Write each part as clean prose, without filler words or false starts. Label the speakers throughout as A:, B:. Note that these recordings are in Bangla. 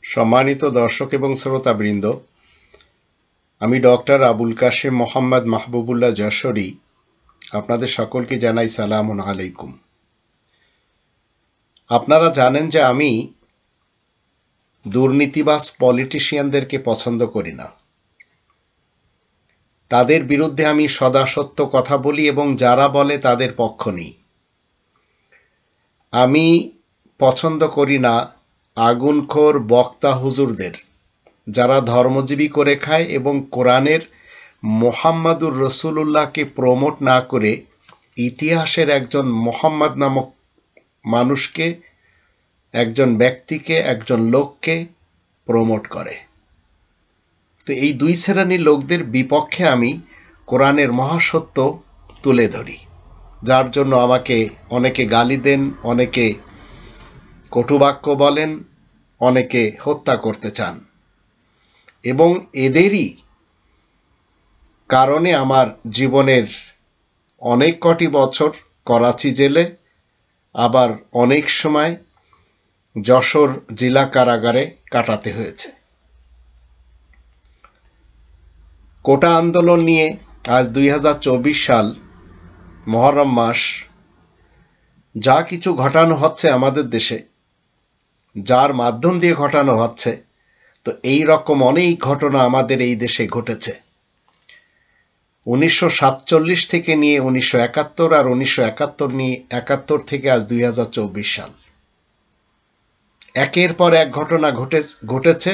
A: সম্মানিত দর্শক এবং শ্রোতাবৃন্দ, আমি ডক্টর আবুল কাশেম মোহাম্মদ মাহবুবুল্লাহ যশোরী আপনাদের সকলকে জানাই সালামুন আলাইকুম। আপনারা জানেন যে আমি দুর্নীতিবাজ পলিটিশিয়ানদেরকে পছন্দ করি না। তাদের বিরুদ্ধে আমি সদা সত্য কথা বলি এবং যারা বলে তাদের পক্ষ নিই। আমি পছন্দ করি না আগুনখোর বক্তা হুজুরদের, যারা ধর্মজীবী করে খায় এবং কোরআনের মোহাম্মদুর রসুলুল্লাহকে প্রমোট না করে ইতিহাসের একজন মোহাম্মদ নামক মানুষকে, একজন ব্যক্তিকে, একজন লোককে প্রমোট করে। তো এই দুই শ্রেণীর লোকদের বিপক্ষে আমি কোরআনের মহাসত্য তুলে ধরি, যার জন্য আমাকে অনেকে গালি দেন, অনেকে কটুবাক্য বলেন, অনেকে হত্যা করতে চান এবং এদেরই কারণে আমার জীবনের অনেক কটি বছর করাচি জেলে, আবার অনেক সময় যশোর জেলা কারাগারে কাটাতে হয়েছে। কোটা আন্দোলন নিয়ে আজ 2024 সাল মুহররম মাস, যা কিছু ঘটানো হচ্ছে আমাদের দেশে, যার মাধ্যম দিয়ে ঘটানো হচ্ছে, তো এই রকম অনেক ঘটনা আমাদের এই দেশে ঘটেছে। 1947 থেকে নিয়ে 1971 আর 1971 থেকে আজ 2024 সাল, একের পর এক ঘটনা ঘটেছে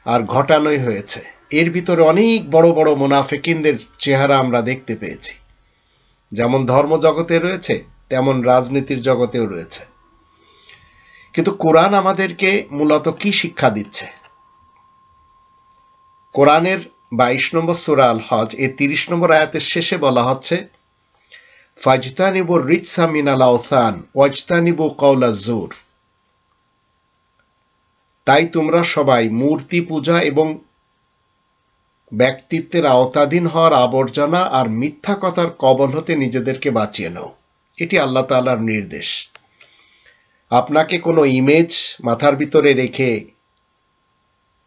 A: আর ঘটানোই হয়েছে। এর ভিতরে অনেক বড় বড় মুনাফিকিনদের চেহারা আমরা দেখতে পেয়েছি। যেমন ধর্মজগতে রয়েছে, তেমন রাজনীতির জগতেও রয়েছে। কিন্তু কোরআন আমাদেরকে মূলত কি শিক্ষা দিচ্ছে? কোরআনের 22 নম্বর সূরা আল হজ এর 30 নম্বর আয়াতের শেষে বলা হচ্ছে, ফাজতানিবুর রিজসা মিনাল আওসান ওয়াজতানিবু কাওলা জুর। তাই তোমরা সবাই মূর্তি পূজা এবং ব্যক্তিত্বের আওতাধীন হওয়ার আবর্জনা আর মিথ্যা কথার কবল হতে নিজেদেরকে বাঁচিয়ে নাও। এটি আল্লাহ তাআলার নির্দেশ। আপনাকে কোনো ইমেজ মাথার ভিতরে রেখে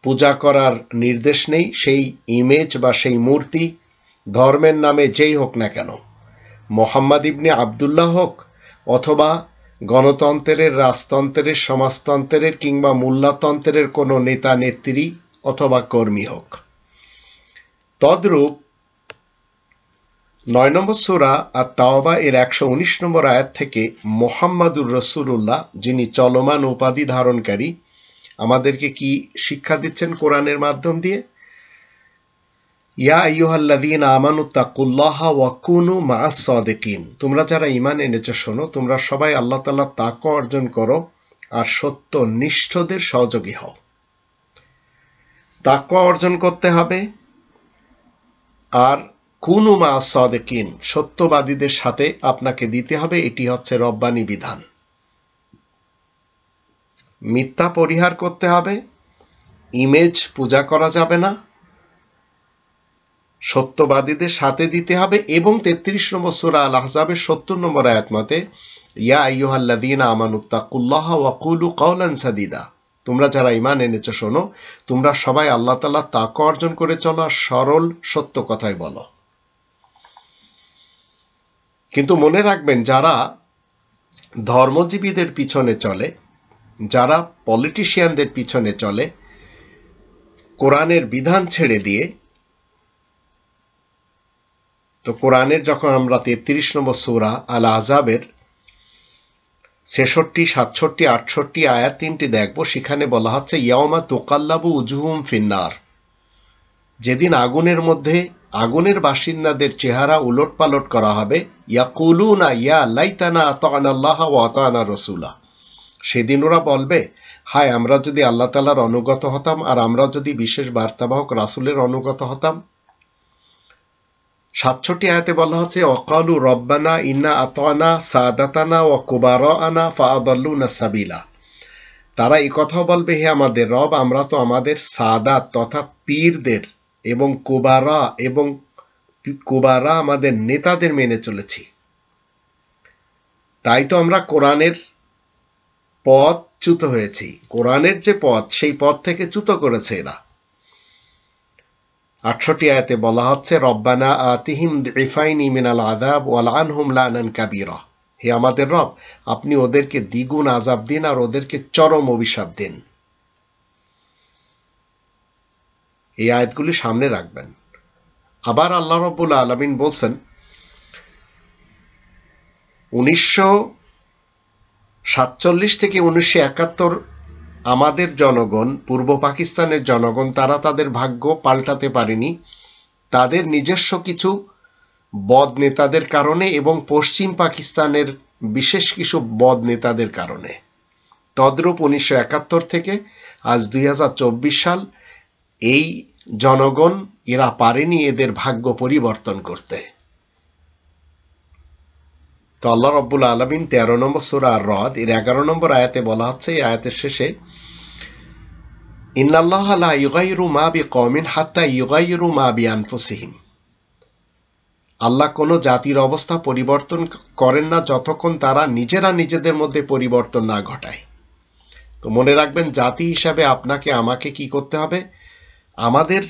A: পূজা করার নির্দেশ নেই। সেই ইমেজ বা সেই মূর্তি ধর্মের নামে যেই হোক না কেন, মোহাম্মদ ইবনে আবদুল্লাহ হোক অথবা গণতন্ত্রের, রাজতন্ত্রের, সমাজতন্ত্রের কিংবা মোল্লাতন্ত্রের কোনো নেতা নেত্রী অথবা কর্মী হোক। তদ্রূপ 9 নম্বর সূরা আত-তাওবা এর 119 নম্বর আয়াত থেকে মুহাম্মাদুর রাসূলুল্লাহ, যিনি চলমান উপাধি ধারণকারী, আমাদেরকে কি শিক্ষা দিচ্ছেন কোরআনের মাধ্যম দিয়ে? ইয়া আইয়ুহাল্লাযীনা আমানু তাকুল্লাহা ওয়া কুনু মা'আস সাদিকিন। তোমরা যারা ঈমান এনেছো শোনো, তোমরা সবাই আল্লাহ তাআলার তাকওয়া অর্জন করো আর সত্যনিষ্ঠদের সহযোগী হও। তাকওয়া অর্জন করতে হবে আর কুনু মা'আস সাদিকিন, সত্যবাদীদের সাথে আপনাকে দিতে হবে। এটি হচ্ছে রব্বানী বিধান। মিথ্যা পরিহার করতে হবে, ইমেজ পূজা করা যাবে না, সত্যবাদীদের সাথে দিতে হবে। এবং 33 নম্বর সূরা আল আহজাবের 70 নম্বর আয়াত মতে, ইয়া আইয়ুহাল্লাযীনা আমানুত্তাকুল্লাহা ওয়া কুলু কাওলান সাদীদা। তোমরা যারা ঈমান এনেছো শোনো, তোমরা সবাই আল্লাহ তাআলার তাকওয়া অর্জন করে চলো আর সরল সত্য কথাই বলো। কিন্তু মনে রাখবেন, যারা ধর্মজীবীদের পিছনে চলে, যারা পলিটিশিয়ানদের পিছনে চলে, কোরআনের বিধান ছেড়ে দিয়ে, তো কোরআনের যখন আমরা 33 নম্বর সূরা আল আহজাবের 66, 67, 68 আয়াত 3টি দেখব, সেখানে বলা হচ্ছে, ইয়াওমা তুকাল্লাবু উজুহুম ফিন্নার। যেদিন আগুনের মধ্যে আগুনের বাসিন্দাদের চেহারা উলটপালট করা হবে, ইয়াকুলুনা ইয়া লাইতানা আতা'না আল্লাহ ওয়া আতা'না রাসূলা। সেদিন ওরা বলবে, হায় আমরা যদি আল্লাহ তাআলার অনুগত হতাম আর আমরা যদি বিশেষ বার্তাবাহক রাসূলের অনুগত হতাম। 67 আয়াতে বলা হচ্ছে, ওয়াকালু রব্বানা ইন্না আতা'না সাদাতানা ওয়া কুবারানা ফাআদাল্লুনা সাবিলা। তারা এই কথা বলবে, হে আমাদের রব, আমরা তো আমাদের সাদাত তথা পীরদের এবং কুবারা আমাদের নেতাদের মেনে চলেছি, তাই তো আমরা কোরআনের পথ চ্যুত হয়েছি, কোরআনের যে পথ সেই পথ থেকে চ্যুত করেছে এরা। ৬৮ আয়াতে বলা হচ্ছে রব্বানা আতিহিম দিফাইনি মিনাল আযাব ওয়ালআনহুম লানান কাবীরা, হে আমাদের রব আপনি ওদেরকে দ্বিগুণ আযাব দিন আর ওদেরকে চরম অভিশাপ দিন। এই আয়াতগুলি সামনে রাখবেন। আবার আল্লাহ রাব্বুল আলামিন বলছেন ১৯৪৭ থেকে ১৯৭১ আমাদের জনগণ, পূর্ব পাকিস্তানের জনগণ, তারা তাদের ভাগ্য পাল্টাতে পারেনি তাদের নিজস্ব কিছু বদ নেতাদের কারণে এবং পশ্চিম পাকিস্তানের বিশেষ কিছু বদ নেতাদের কারণে। তদ্রূপ ১৯৭১ থেকে আজ ২০২৪ সাল এই জনগণ এরা পারেনি এদের ভাগ্য পরিবর্তন করতে। তো আল্লাহ রাব্বুল আলামিন ১৩ নম্বর সূরা আর-রাদ এর ১১ নম্বর আয়াতে বলা হচ্ছে, এই আয়াতের শেষে ইন্নাল্লাহা লা ইউগাইরু মা বিকওমিন হাত্তা ইউগাইরু মা বিআনফুসিহিম, আল্লাহ কোনো জাতির অবস্থা পরিবর্তন করেন না যতক্ষণ তারা নিজেরা নিজেদের মধ্যে পরিবর্তন না ঘটায়। তো মনে রাখবেন জাতি হিসাবে আপনাকে আমাকে কি করতে হবে? আমাদের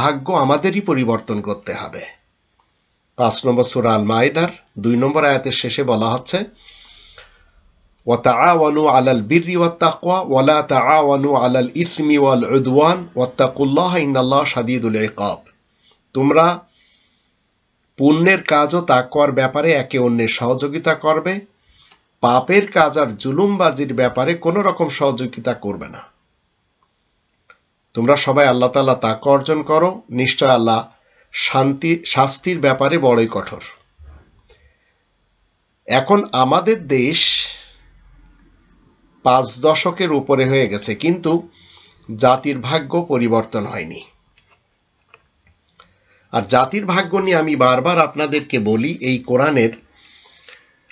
A: ভাগ্য আমাদেরই পরিবর্তন করতে হবে। ৫ নম্বর সূরা আল মাইদার ২ নম্বর আয়াতের শেষে বলা হচ্ছে ওয়া তাআওয়ানু আলাল বিররি ওয়াত তাকওয়া ওয়া লা তাআওয়ানু আলাল ইসমি ওয়াল উদওয়ান ওয়াত্তাকুল্লাহা ইন্নাল্লাহা শাদীদুল ইকাব, তোমরা পুণ্যের কাজ ও তাকওয়ার ব্যাপারে একে অন্যের সহযোগিতা করবে, পাপের কাজ আর জুলুমবাজির ব্যাপারে কোনো রকম সহযোগিতা করবে না। তোমরা সবাই আল্লাহ তাআলা তাকওয়া অর্জন করো, নিশ্চয় আল্লাহ শাস্তির ব্যাপারে বড়ই কঠোর। এখন আমাদের দেশ ৫ দশকের উপরে হয়ে গেছে, কিন্তু জাতির ভাগ্য পরিবর্তন হয়নি। আর জাতির ভাগ্য নিয়ে আমি বারবার আপনাদেরকে বলি, এই কোরআনের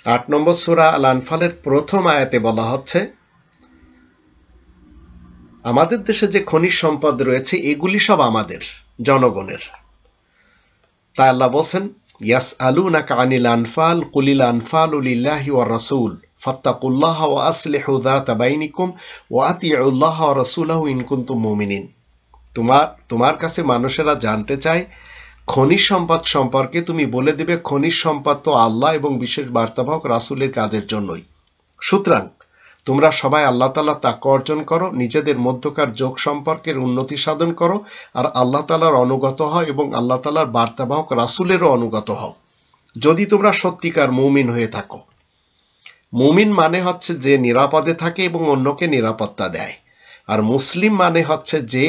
A: ৮ নম্বর সূরা আল আনফালের প্রথম আয়াতে বলা হচ্ছে আমাদের দেশে যে খনিজ সম্পদ রয়েছে এগুলি সব আমাদের জনগণের। তাই আল্লাহ বলেন ইয়াসআলুনাকা আনিল আনফাল কুলিল আনফালু লিল্লাহি ওয়ার রাসূল ফাত্তাকুল্লাহা ওয়া আসলিহু যাতা বাইনিকুম ওয়া আতিউল্লাহা ওয়া রাসূলাহু ইন কুনতুম মুমিনিন, তোমার কাছে মানুষেরা জানতে চায় খনিজ সম্পদ সম্পর্কে, তুমি বলে দিবে খনিজ সম্পদ তো আল্লাহ এবং বিশেষ বার্তাবাহক রাসূলের কাজের জন্যই। সুতরাং তোমরা সবাই আল্লাহ তাআলা তাকওয়া অর্জন করো, নিজেদের মধ্যকার যোগ সম্পর্কের উন্নতি সাধন করো, আর আল্লাহ তাআলার অনুগত হও এবং আল্লাহ তাআলার বার্তাবাহক রাসূলেরও অনুগত হও, যদি তোমরা সত্যিকার মুমিন হয়ে থাকো। মুমিন মানে হচ্ছে যে নিরাপদে থাকে এবং অন্যকে নিরাপত্তা দেয়, আর মুসলিম মানে হচ্ছে যে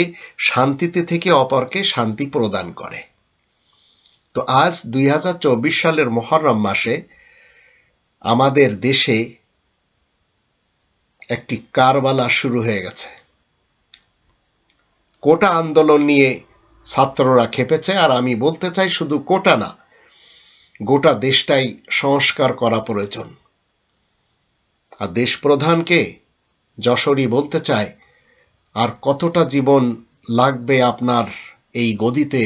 A: শান্তিতে থেকে অপরকে শান্তি প্রদান করে। তো আজ ২০২৪ সালের মুহররম মাসে আমাদের দেশে একটি কারবালা শুরু হয়ে গেছে। কোটা আন্দোলন নিয়ে ছাত্ররা খেপেছে, আর আমি বলতে চাই শুধু কোটা না, গোটা দেশটাই সংস্কার করা প্রয়োজন। আর দেশ প্রধানকে যশোরী বলতে চায় আর কতটা জীবন লাগবে আপনার এই গদিতে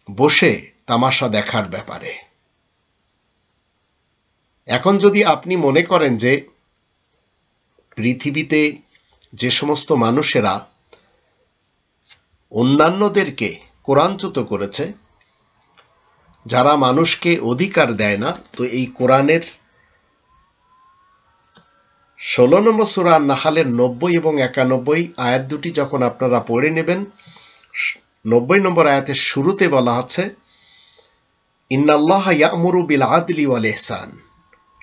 A: বসে তামাশা দেখার ব্যাপারে। এখন যদি আপনি মনে করেন যে পৃথিবীতে যে সমস্ত মানুষেরা অন্যান্যদেরকে কোরআনচ্যুত করেছে, যারা মানুষকে অধিকার দেয় না, তো এই কোরআনের ১৬ নম্বর সূরা আন-নাহলের ৯০ এবং ৯১ আয়াত দুটি যখন আপনারা পড়ে নেবেন, ৯০ নম্বর আয়াতের শুরুতে বলা আছে ইন্নাল্লাহা ইয়া'মুরু বিল আদলি ওয়াল ইহসান,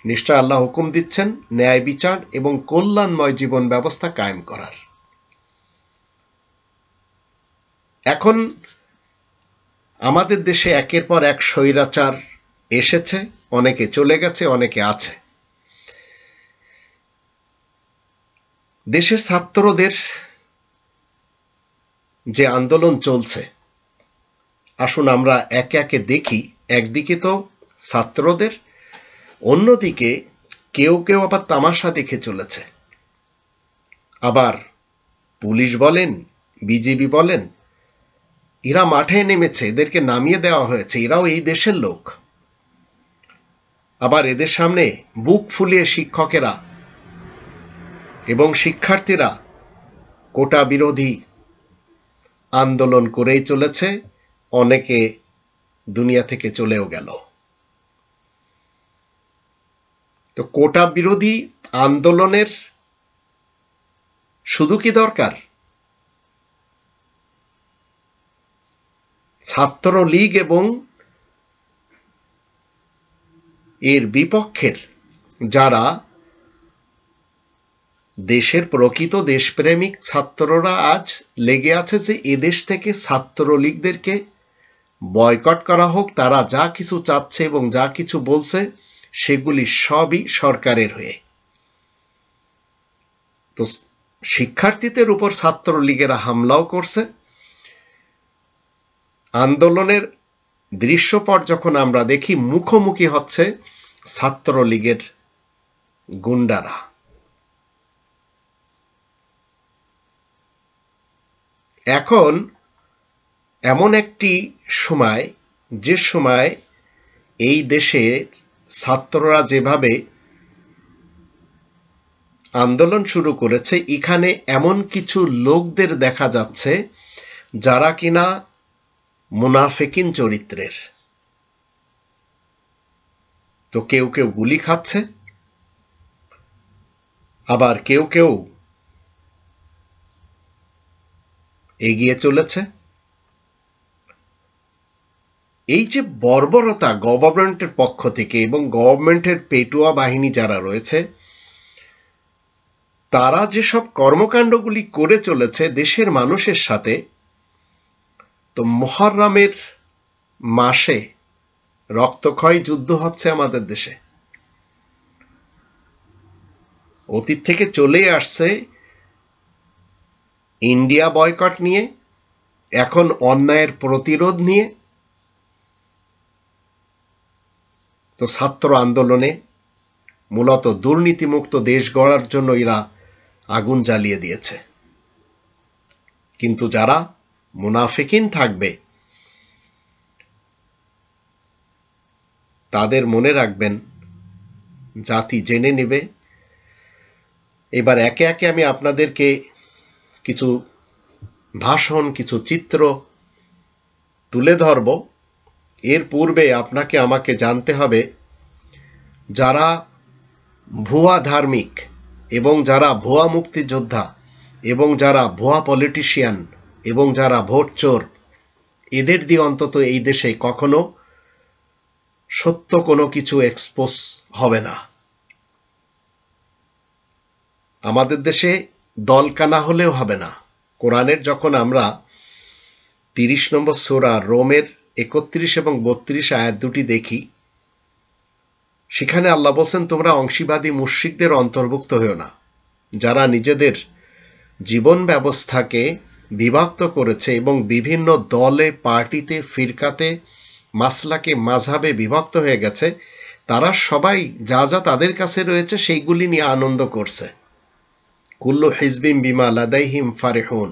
A: নিশ্চয় আল্লাহ হুকুম দিচ্ছেন ন্যায় বিচার এবং কল্যাণময় জীবন ব্যবস্থা কায়েম করার। এখন আমাদের দেশে একের পর এক স্বৈরাচার এসেছে, অনেকে চলে গেছে, অনেকে আছে। দেশের ছাত্রদের যে আন্দোলন চলছে, আসুন আমরা একে একে দেখি। একদিকে তো ছাত্রদের, অন্যদিকে কেউ কেউ আবার তামাশা দেখে চলেছে। আবার পুলিশ বলেন, বিজিবি বলেন, এরা মাঠে নেমেছে, এদেরকে নামিয়ে দেওয়া হয়েছে, এরাও এই দেশের লোক। আবার এদের সামনে বুক ফুলিয়ে শিক্ষকেরা এবং শিক্ষার্থীরা কোটা বিরোধী আন্দোলন করেই চলেছে, অনেকে দুনিয়া থেকে চলেও গেল। তো কোটা বিরোধী আন্দোলনের শুধু কি দরকার? ছাত্রলীগ এবং এর বিপক্ষের যারা দেশের প্রকৃত দেশপ্রেমিক ছাত্ররা আজ লেগে আছে যে এদেশ থেকে ছাত্রলীগদেরকে বয়কট করা হোক। তারা যা কিছু চাচ্ছে এবং যা কিছু বলছে সেগুলি সবই সরকারের হয়ে। তো শিক্ষার্থীদের উপর ছাত্রলীগেরা হামলাও করছে। আন্দোলনের দৃশ্যপট যখন আমরা দেখি, মুখোমুখি হচ্ছে ছাত্রলীগের গুন্ডারা। এখন এমন একটি সময়, যে সময় এই দেশে ছাত্ররা যেভাবে আন্দোলন শুরু করেছে, এখানে এমন কিছু লোকদের দেখা যাচ্ছে যারা কিনা মুনাফিকিন চরিত্রের। তো কেউ কেউ গুলি খাচ্ছে, আবার কেউ কেউ এগিয়ে চলেছে। এই যে বর্বরতা গভর্নমেন্টের পক্ষ থেকে এবং গভর্নমেন্টের পেটুয়া বাহিনী যারা রয়েছে, তারা যেসব কর্মকাণ্ডগুলি করে চলেছে দেশের মানুষের সাথে, তো মুহররমের মাসে রক্তক্ষয়ী যুদ্ধ হচ্ছে আমাদের দেশে। অতীত থেকে চলেই আসছে ইন্ডিয়া বয়কট নিয়ে, এখন অন্যায়ের প্রতিরোধ নিয়ে। তো ছাত্র আন্দোলনে মূলত দুর্নীতিমুক্ত দেশ গড়ার জন্য এরা আগুন জ্বালিয়ে দিয়েছে। কিন্তু যারা মুনাফিকিন থাকবে তাদের মনে রাখবেন, জাতি জেনে নেবে। এবার একে একে আমি আপনাদেরকে কিছু ভাষণ, কিছু চিত্র তুলে ধরব। এর পূর্বে আপনাকে আমাকে জানতে হবে, যারা ভুয়া ধার্মিক এবং যারা ভুয়া মুক্তিযোদ্ধা এবং যারা ভুয়া পলিটিশিয়ান এবং যারা ভোট চোর, এদের দিয়ে অন্তত এই দেশে কখনো সত্য কোনো কিছু এক্সপোজ হবে না। আমাদের দেশে দলকানা হলেও হবে না। কোরআনের যখন আমরা 30 নম্বর সূরা রোমের 31 এবং 32 আয়াত দুটি দেখি, সেখানে আল্লাহ বলছেন, তোমরা অংশীবাদী মুশরিকদের অন্তর্ভুক্ত হও না, যারা নিজেদের জীবন ব্যবস্থাকে বিভক্ত করেছে এবং বিভিন্ন দলে, পার্টিতে, ফিরকাতে, মাসলাকে, মাযহাবে বিভক্ত হয়ে গেছে। তারা সবাই যা যা তাদের কাছে রয়েছে সেইগুলি নিয়ে আনন্দ করছে। কুল্লু হিজবিম বিমা লাদাইহিম ফারিহুন।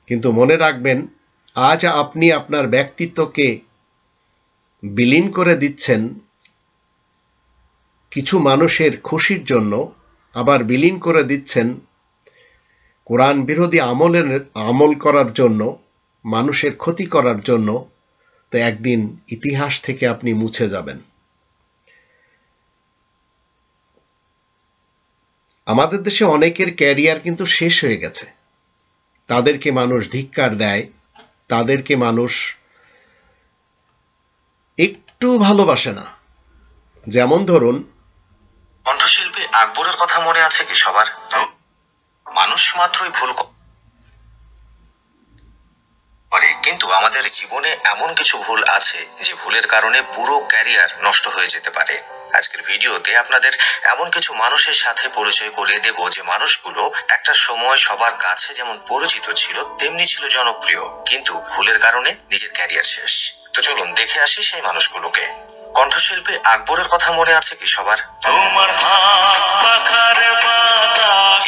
A: কিন্তু মনে রাখবেন, আজ আপনি আপনার ব্যক্তিত্বকে বিলীন করে দিচ্ছেন কিছু মানুষের খুশির জন্য, আবার বিলীন করে দিচ্ছেন কোরআন বিরোধী আমল করার জন্য, মানুষের ক্ষতি করার জন্য। তো একদিন ইতিহাস থেকে আপনি মুছে যাবেন। আমাদের দেশে অনেকের ক্যারিয়ার কিন্তু শেষ হয়ে গেছে। তাদেরকে মানুষ ধিক্কার দেয়, তাদেরকে মানুষ একটু ভালোবাসে না। যেমন ধরুন,
B: কণ্ঠশিল্পী আকবরের কথা মনে আছে কি সবার? মানুষ মাত্রই ভুল করে, কিন্তু আমাদের জীবনে এমন কিছু ভুল আছে যে ভুলের কারণে পুরো ক্যারিয়ার নষ্ট হয়ে যেতে পারে। আজকের ভিডিওতে আপনাদের এমন কিছু মানুষের সাথে পরিচয় করিয়ে দেব যে মানুষগুলো একটা সময় সবার কাছে যেমন পরিচিত ছিল তেমনি ছিল জনপ্রিয়, কিন্তু ভুলের কারণে নিজের ক্যারিয়ার শেষ। তো চলুন দেখে আসি সেই মানুষগুলোকে। কণ্ঠশিল্পী আকবরের কথা মনে আছে কি সবার?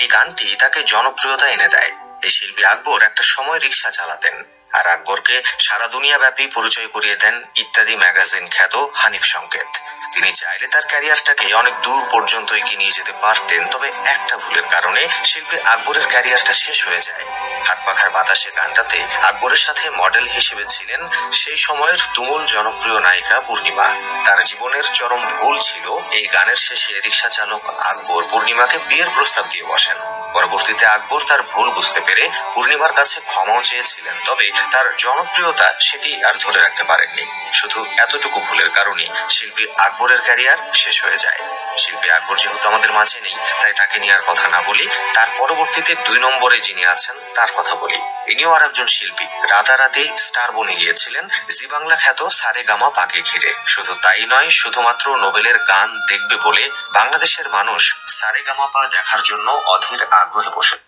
B: এই গানটি তাকে জনপ্রিয়তা এনে দেয়। এই শিল্পী আকবর একটা সময় রিক্সা চালাতেন, আর আকবরকে সারা দুনিয়া ব্যাপী পরিচয় করিয়ে দেন ইত্যাদি ম্যাগাজিন খ্যাত হানিফ সংকেত। তিনি চাইলে তার ক্যারিয়ারটাকে অনেক দূর পর্যন্ত এগিয়ে নিয়ে যেতে পারতেন, তবে একটা ভুলের কারণে শিল্পী আকবরের ক্যারিয়ারটা শেষ হয়ে যায়। হাত পাখার বাতাসে গানটাতে আকবরের সাথে মডেল হিসেবে ছিলেন সেই সময়ের তুমুল জনপ্রিয় নায়িকা পূর্ণিমা। তার জীবনের চরম ভুল ছিল এই গানের শেষে রিকশা চালক আকবর পূর্ণিমাকে বিয়ের প্রস্তাব দিয়ে বসেন। পরবর্তীতে আকবর তার ভুল বুঝতে পেরে পূর্ণিমার কাছে ক্ষমাও চেয়েছিলেন, তবে তার জনপ্রিয়তা সেটি আর ধরে রাখতে পারেননি। শুধু এতটুকু ভুলের কারণে শিল্পী আকবরের ক্যারিয়ার শেষ হয়ে যায়। শিল্পী আকবর যেহেতু আমাদের মাঝে নেই, তাই তাকে নিয়ে আর কথা না বলি, তার পরবর্তীতে 2 নম্বরে যিনি আছেন তার কথা বলি। ইনিও আর একজন শিল্পী, রাতারাতি স্টার বনে গিয়েছিলেন জি বাংলা খ্যাত সারেগামা পাকে ঘিরে। শুধু তাই নয়, শুধুমাত্র নোবেলের গান দেখবে বলে বাংলাদেশের মানুষ সারেগামা পা দেখার জন্য অধীর আগ্রহে বসে।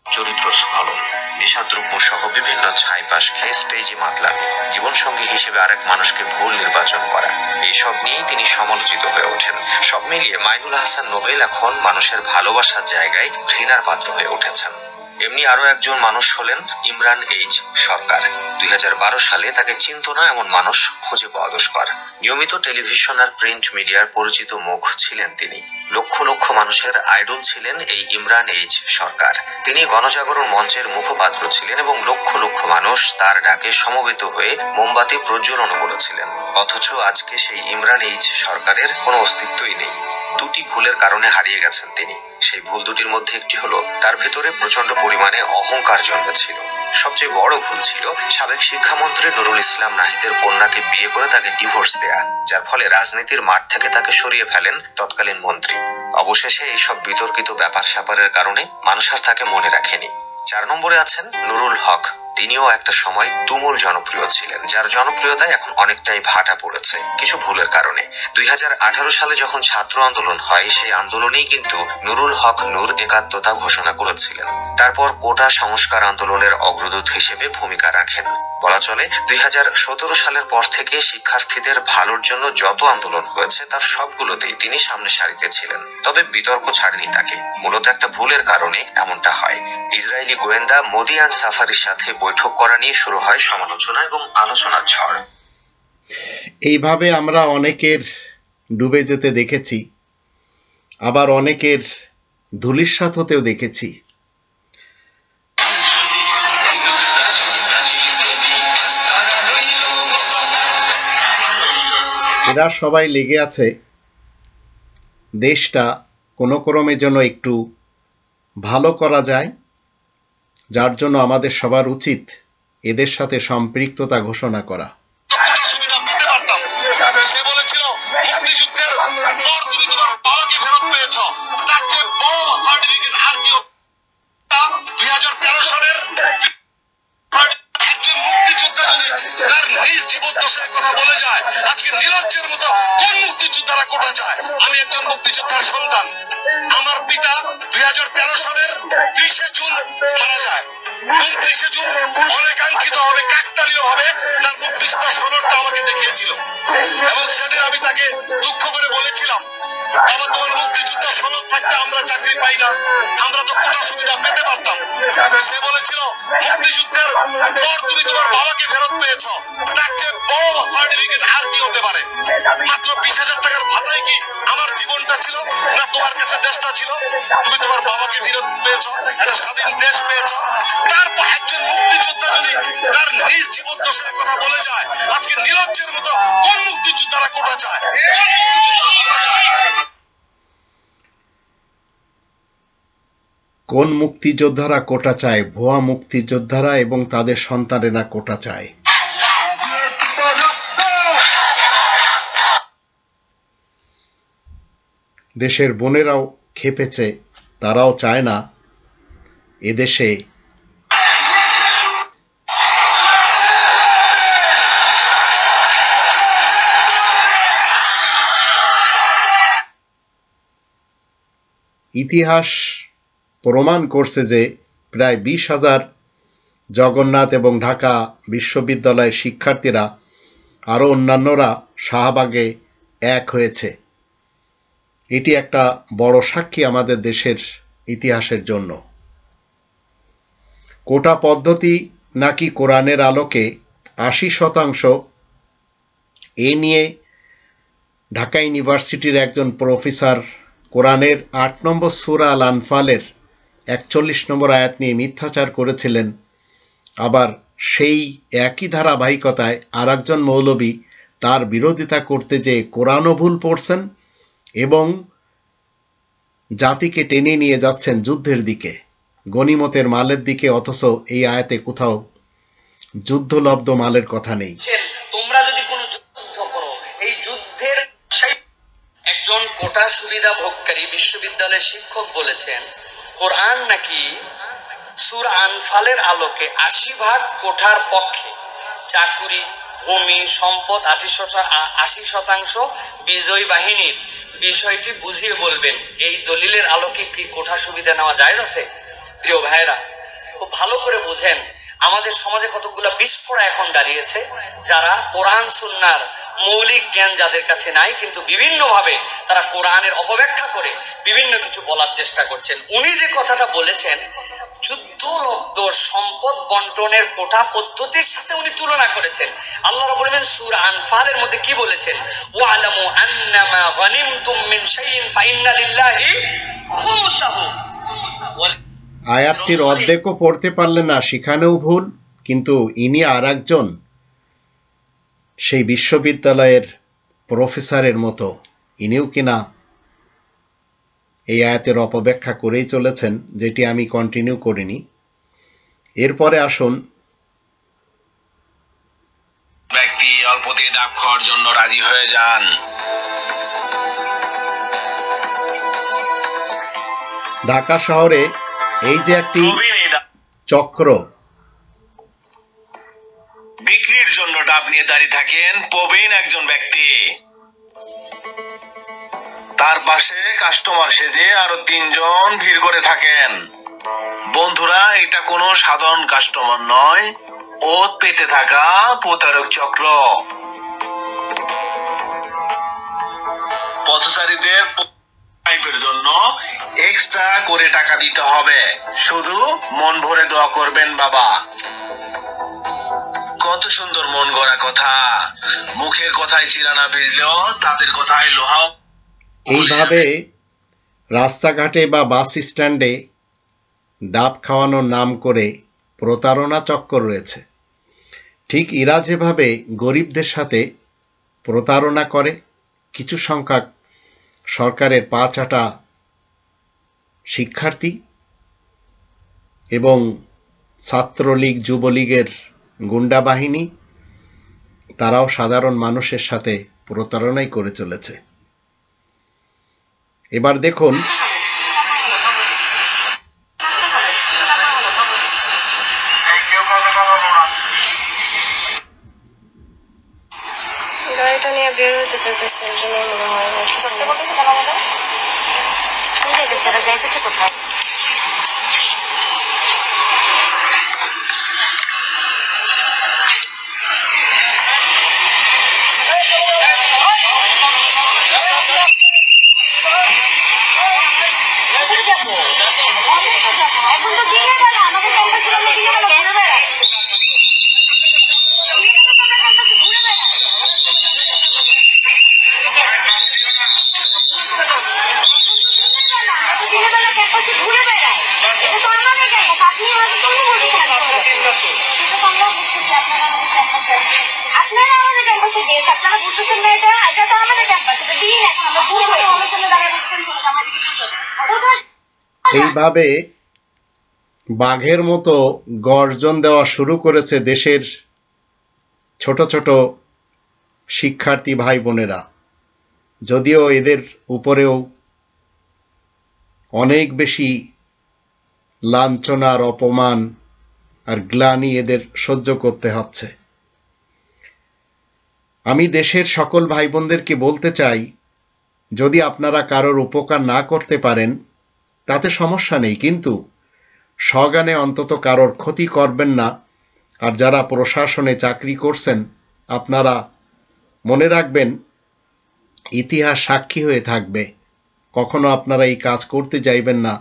B: চরিত্র স্খলন, নেশাদ্রব্য সহ বিভিন্ন ছাইপাশ খেয়ে স্টেজে মাতলামি, জীবনসঙ্গী হিসেবে আরেক মানুষকে ভুল নির্বাচন করা, এইসব নিয়েই তিনি সমালোচিত হয়ে ওঠেন। সব মিলিয়ে মাইনুল হাসান নোবেল এখন মানুষের ভালোবাসার জায়গায় ঘৃণার পাত্র হয়ে উঠেছেন। এমনি আরো একজন মানুষ হলেন ইমরান এইচ সরকার। 2012 সালে তাকে চিনত না এমন মানুষ খুঁজে পাওয়া দুষ্কর। নিয়মিত টেলিভিশন আর প্রিন্ট মিডিয়ার পরিচিত মুখ ছিলেন তিনি। লক্ষ লক্ষ মানুষের আইডল ছিলেন এই ইমরান এইচ সরকার। তিনি গণজাগরণ মঞ্চের মুখপাত্র ছিলেন এবং লক্ষ লক্ষ মানুষ তার ডাকে সমবেত হয়ে মোমবাতি প্রজ্বলন করেছিলেন। অথচ আজকে সেই ইমরান এইচ সরকারের কোনো অস্তিত্বই নেই। 2টি ভুলের কারণে হারিয়ে গেছেন তিনি। সেই ভুল দুটির মধ্যে একটি হলো তার ভেতরে প্রচন্ড পরিমাণে অহংকার জন্মেছিল। সবচেয়ে বড় ভুল ছিল সাবেক শিক্ষামন্ত্রী নুরুল ইসলাম নাহিদের কন্যাকে বিয়ে করে তাকে ডিভোর্স দেয়া, যার ফলে রাজনীতির মাঠ থেকে তাকে সরিয়ে ফেলেন তৎকালীন মন্ত্রী। অবশেষে এইসব বিতর্কিত ব্যাপার স্যাপারের কারণে মানুষ আর তাকে মনে রাখেনি। 4 নম্বরে আছেন নুরুল হক। তিনিও একটা সময় তুমুল জনপ্রিয় ছিলেন, যার জনপ্রিয়তায় এখন অনেকটাই ভাটা পড়েছে কিছু ভুলের কারণে। 2018 সালে যখন ছাত্র আন্দোলন হয়, সেই আন্দোলনেই কিন্তু নুরুল হক নূর একাত্মতা ঘোষণা করেছিলেন। তারপর কোটা সংস্কার আন্দোলনের অগ্রদূত হিসেবে ভূমিকা রাখেন। বলা চলে 2017 সালের পর থেকে শিক্ষার্থীদের ভালোর জন্য যত আন্দোলন হয়েছে তার সবগুলোতেই তিনি সামনে সারিতে ছিলেন। তবে বিতর্ক ছাড়েনি তাকে, মূলত একটা ভুলের কারণে এমনটা হয়। ইসরায়েলি গোয়েন্দা মোদি আর সাফারির সাথে বৈঠক করা নিয়ে শুরু হয় সমালোচনা এবং আলোচনার ঝড়।
A: এইভাবে আমরা অনেকের ডুবে যেতে দেখেছি, আবার অনেকের ধূলিসাৎ হতেও দেখেছি। এরা সবাই লেগে আছে দেশটা কোনো ক্রমে যেন একটু ভালো করা যায়, যার জন্য আমাদের সবার উচিত এদের সাথে সম্পৃক্ততা ঘোষণা করা।
C: আমি একজন মুক্তিযোদ্ধার সন্তান। আমার পিতা 2013 সালের 30 জুন মারা যায়। 29 জুন অনেকাঙ্ক্ষিত ভাবে কাকতালীয় ভাবে তার মুক্তিযোদ্ধা সনদটা আমাকে দেখিয়েছিল এবং সেদিন আমি তাকে দুঃখ করে বলেছিলাম, বাবা তোমার মুক্তিযোদ্ধা সনদ থাকতে আমরা চাকরি পাই না, আমরা তো কোটা সুবিধা পেতে পারতাম। সে বলেছিল মুক্তিযুদ্ধের পর তুমি তোমার বাবাকে ফেরত পেয়েছ, তার চেয়ে বড় সার্টিফিকেট আর কি হতে পারে? মাত্র 20,000 টাকার ভাতাই কি আমার জীবনটা ছিল না তোমার কাছে দেশটা ছিল? তুমি তোমার বাবাকে ফেরত পেয়েছ, একটা স্বাধীন দেশ পেয়েছ। তারপর একজন মুক্তিযোদ্ধা যদি তার নিজ জীবদ্দশার কথা বলে যায়, আজকে নির্লজ্জের মতো কোন মুক্তিযোদ্ধারা কোটা চায়?
A: কোন মুক্তিযোদ্ধারা কোটা চায়? ভুয়া মুক্তিযোদ্ধারা এবং তাদের সন্তানেরা কোটা চায়। দেশের বোনেরাও খেপেছে, তারাও চায় না এদেশে ইতিহাস প্রমাণ করছে যে প্রায় 20,000 জগন্নাথ এবং ঢাকা বিশ্ববিদ্যালয়ের শিক্ষার্থীরা আরও অন্যান্যরা শাহবাগে এক হয়েছে। এটি একটা বড় সাক্ষী আমাদের দেশের ইতিহাসের জন্য। কোটা পদ্ধতি নাকি কোরআনের আলোকে 80%, এ নিয়ে ঢাকা ইউনিভার্সিটির একজন প্রফেসর কোরআনের 8 নম্বর সূরা আল আনফালের 41 নম্বর আয়াত নিয়ে মিথ্যাচার করেছিলেন। আবার সেই একই ধারাবাহিকতায় আরেকজন মৌলবী তার বিরোধিতা করতে যে কোরআনও ভুল পড়ছেন এবং জাতিকে টেনে নিয়ে যাচ্ছেন যুদ্ধের দিকে, গনিমতের মালের দিকে, অথচ এই আয়াতে কোথাও যুদ্ধলব্ধ মালের কথা নেই।
D: তোমরা যদি কোনো যুদ্ধ করো, এই যুদ্ধের একজন কোটা সুবিধা ভোগকারী বিশ্ববিদ্যালয়ের শিক্ষক বলেছেন কোরআন নাকি সূরা আনফালের আলোকে 80% কোঠার পক্ষে, চাকুরি, ভূমি, সম্পদ 80% বিজয়ী বাহিনীর বিষয়টি বুঝিয়ে বলবেন। এই দলিলের আলোকে কি কোঠা সুবিধা নেওয়া জায়েজ আছে? প্রিয় ভাইরা, খুব ভালো করে বুঝেন, আমাদের সমাজে কতগুলো বিস্ফোরা এখন দাঁড়িয়েছে, যারা কোরআন সুন্নাহর মৌলিক জ্ঞান যাদের কাছে নাই, কিন্তু বিভিন্ন ভাবে তারা কোরআনের অপব্যাখ্যা করে বিভিন্ন কিছু বলার চেষ্টা করছেন। উনি যে কথাটা বলেছেন যুদ্ধলব্ধ সম্পদ বন্টনের কোটা পদ্ধতির সাথে উনি তুলনা করেছেন। আল্লাহ রাব্বুল আলামিন সূরা আনফালের মধ্যে কি বলেছেন? ওয়ালামু আন্নামা গানিমতুম মিন শাইইন ফাইন্না লিল্লাহি খুমসাহু।
A: আয়াতটির অর্ধেকও পড়তে পারলেন না, সেখানেও ভুল। কিন্তু ইনি আর একজন সেই বিশ্ববিদ্যালয়ের প্রফেসরের মতো, ইনিও কিনা এই আয়াতের অপব্যাখ্যা করেই চলেছেন, যেটি আমি কন্টিনিউ করিনি। এরপরে আসুন,
C: ব্যক্তি অল্পতে ডাব খাওয়ার জন্য রাজি হয়ে যান।
A: ঢাকা শহরে এই যে একটি চক্র
C: বিক্রির জন্য ডাব নিয়ে দাঁড়িয়ে থাকেন প্রবীণ একজন ব্যক্তি, তার পাশে কাস্টমার সেজে আরো 3 জন ভিড় করে থাকেন। বন্ধুরা, এটা কোনো সাধারণ কাস্টমার নয়, ওত পেতে থাকা প্রতারক চক্র। পথচারীদের পাইপের জন্য এক্সট্রা করে টাকা দিতে হবে, শুধু মন ভরে দোয়া করবেন বাবা। কত সুন্দর মন গড়া কথা, মুখের কথায় চিরা না ভিজলেও তাদের কথায় লোহাও।
A: এইভাবে রাস্তাঘাটে বা বাস স্ট্যান্ডে ডাব খাওয়ানোর নাম করে প্রতারণা চক্র রয়েছে। ঠিক এরা যেভাবে গরিবদের সাথে প্রতারণা করে, কিছু সংখ্যক সরকারের 5 আটা শিক্ষার্থী এবং ছাত্রলীগ, যুবলীগের গুন্ডা বাহিনী, তারাও সাধারণ মানুষের সাথে প্রতারণাই করে চলেছে। এবার দেখুন,
E: গাড়িটা নিয়ে বের হতে চাইতেছে, এই জন্য মনে হয় যাইতেছে কোথায়।
A: এইভাবে বাঘের মতো গর্জন দেওয়া শুরু করেছে দেশের ছোট ছোট শিক্ষার্থী ভাই বোনেরা। যদিও এদের উপরেও অনেক বেশি লাঞ্ছনার, অপমান আর গ্লানি এদের সহ্য করতে হচ্ছে। আমি দেশের সকল ভাই বোনদেরকে বলতে চাই, যদি আপনারা কারোর উপকার না করতে পারেন তাতে সমস্যা নেই, কিন্তু সজ্ঞানে অন্তত কারোর ক্ষতি করবেন না। আর যারা প্রশাসনে চাকরি করছেন, আপনারা মনে রাখবেন, ইতিহাস সাক্ষী হয়ে থাকবে, কখনো আপনারা এই কাজ করতে যাইবেন না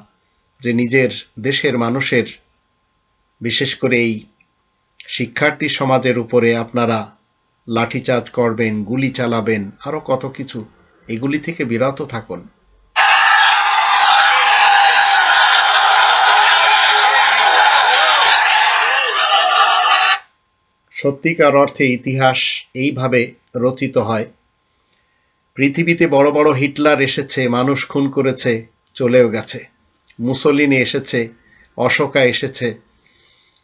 A: যে নিজের দেশের মানুষের, বিশেষ করে এই শিক্ষার্থী সমাজের উপরে আপনারা লাঠিচার্জ করবেন, গুলি চালাবেন, আরো কত কিছু, এগুলি থেকে বিরত থাকুন। সত্যিকার অর্থে ইতিহাস এইভাবে রচিত হয়। পৃথিবীতে বড় বড় হিটলার এসেছে, মানুষ খুন করেছে, চলেও গেছে। মুসোলিনি এসেছে, অশোকা এসেছে,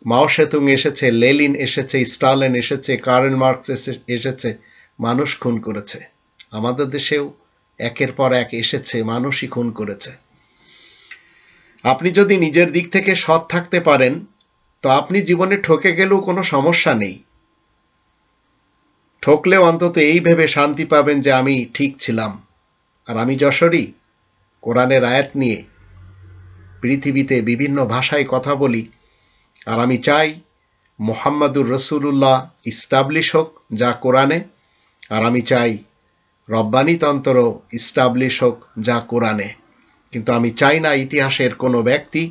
A: মাও সেতুং এসেছে, লেনিন এসেছে, স্টালিন এসেছে, কার্ল মার্কস এসেছে, মানুষ খুন করেছে। আমাদের দেশেও একের পর এক এসেছে, মানুষই খুন করেছে। আপনি যদি নিজের দিক থেকে সৎ থাকতে পারেন তো আপনি জীবনে ঠকে গেলেও কোনো সমস্যা নেই। ঠকলেও অন্তত এই ভেবে শান্তি পাবেন যে আমি ঠিক ছিলাম। আর আমি যশোরী, কোরআনের আয়াত নিয়ে পৃথিবীতে বিভিন্ন ভাষায় কথা বলি, আর আমি চাই মুহাম্মাদুর রাসূলুল্লাহ ইস্টাবলিশ হোক যা কোরআনে, আর আমি চাই রব্বানী তন্ত্র ইস্টাবলিশ হোক যা কোরআনে। কিন্তু আমি চাই না ইতিহাসের কোনো ব্যক্তি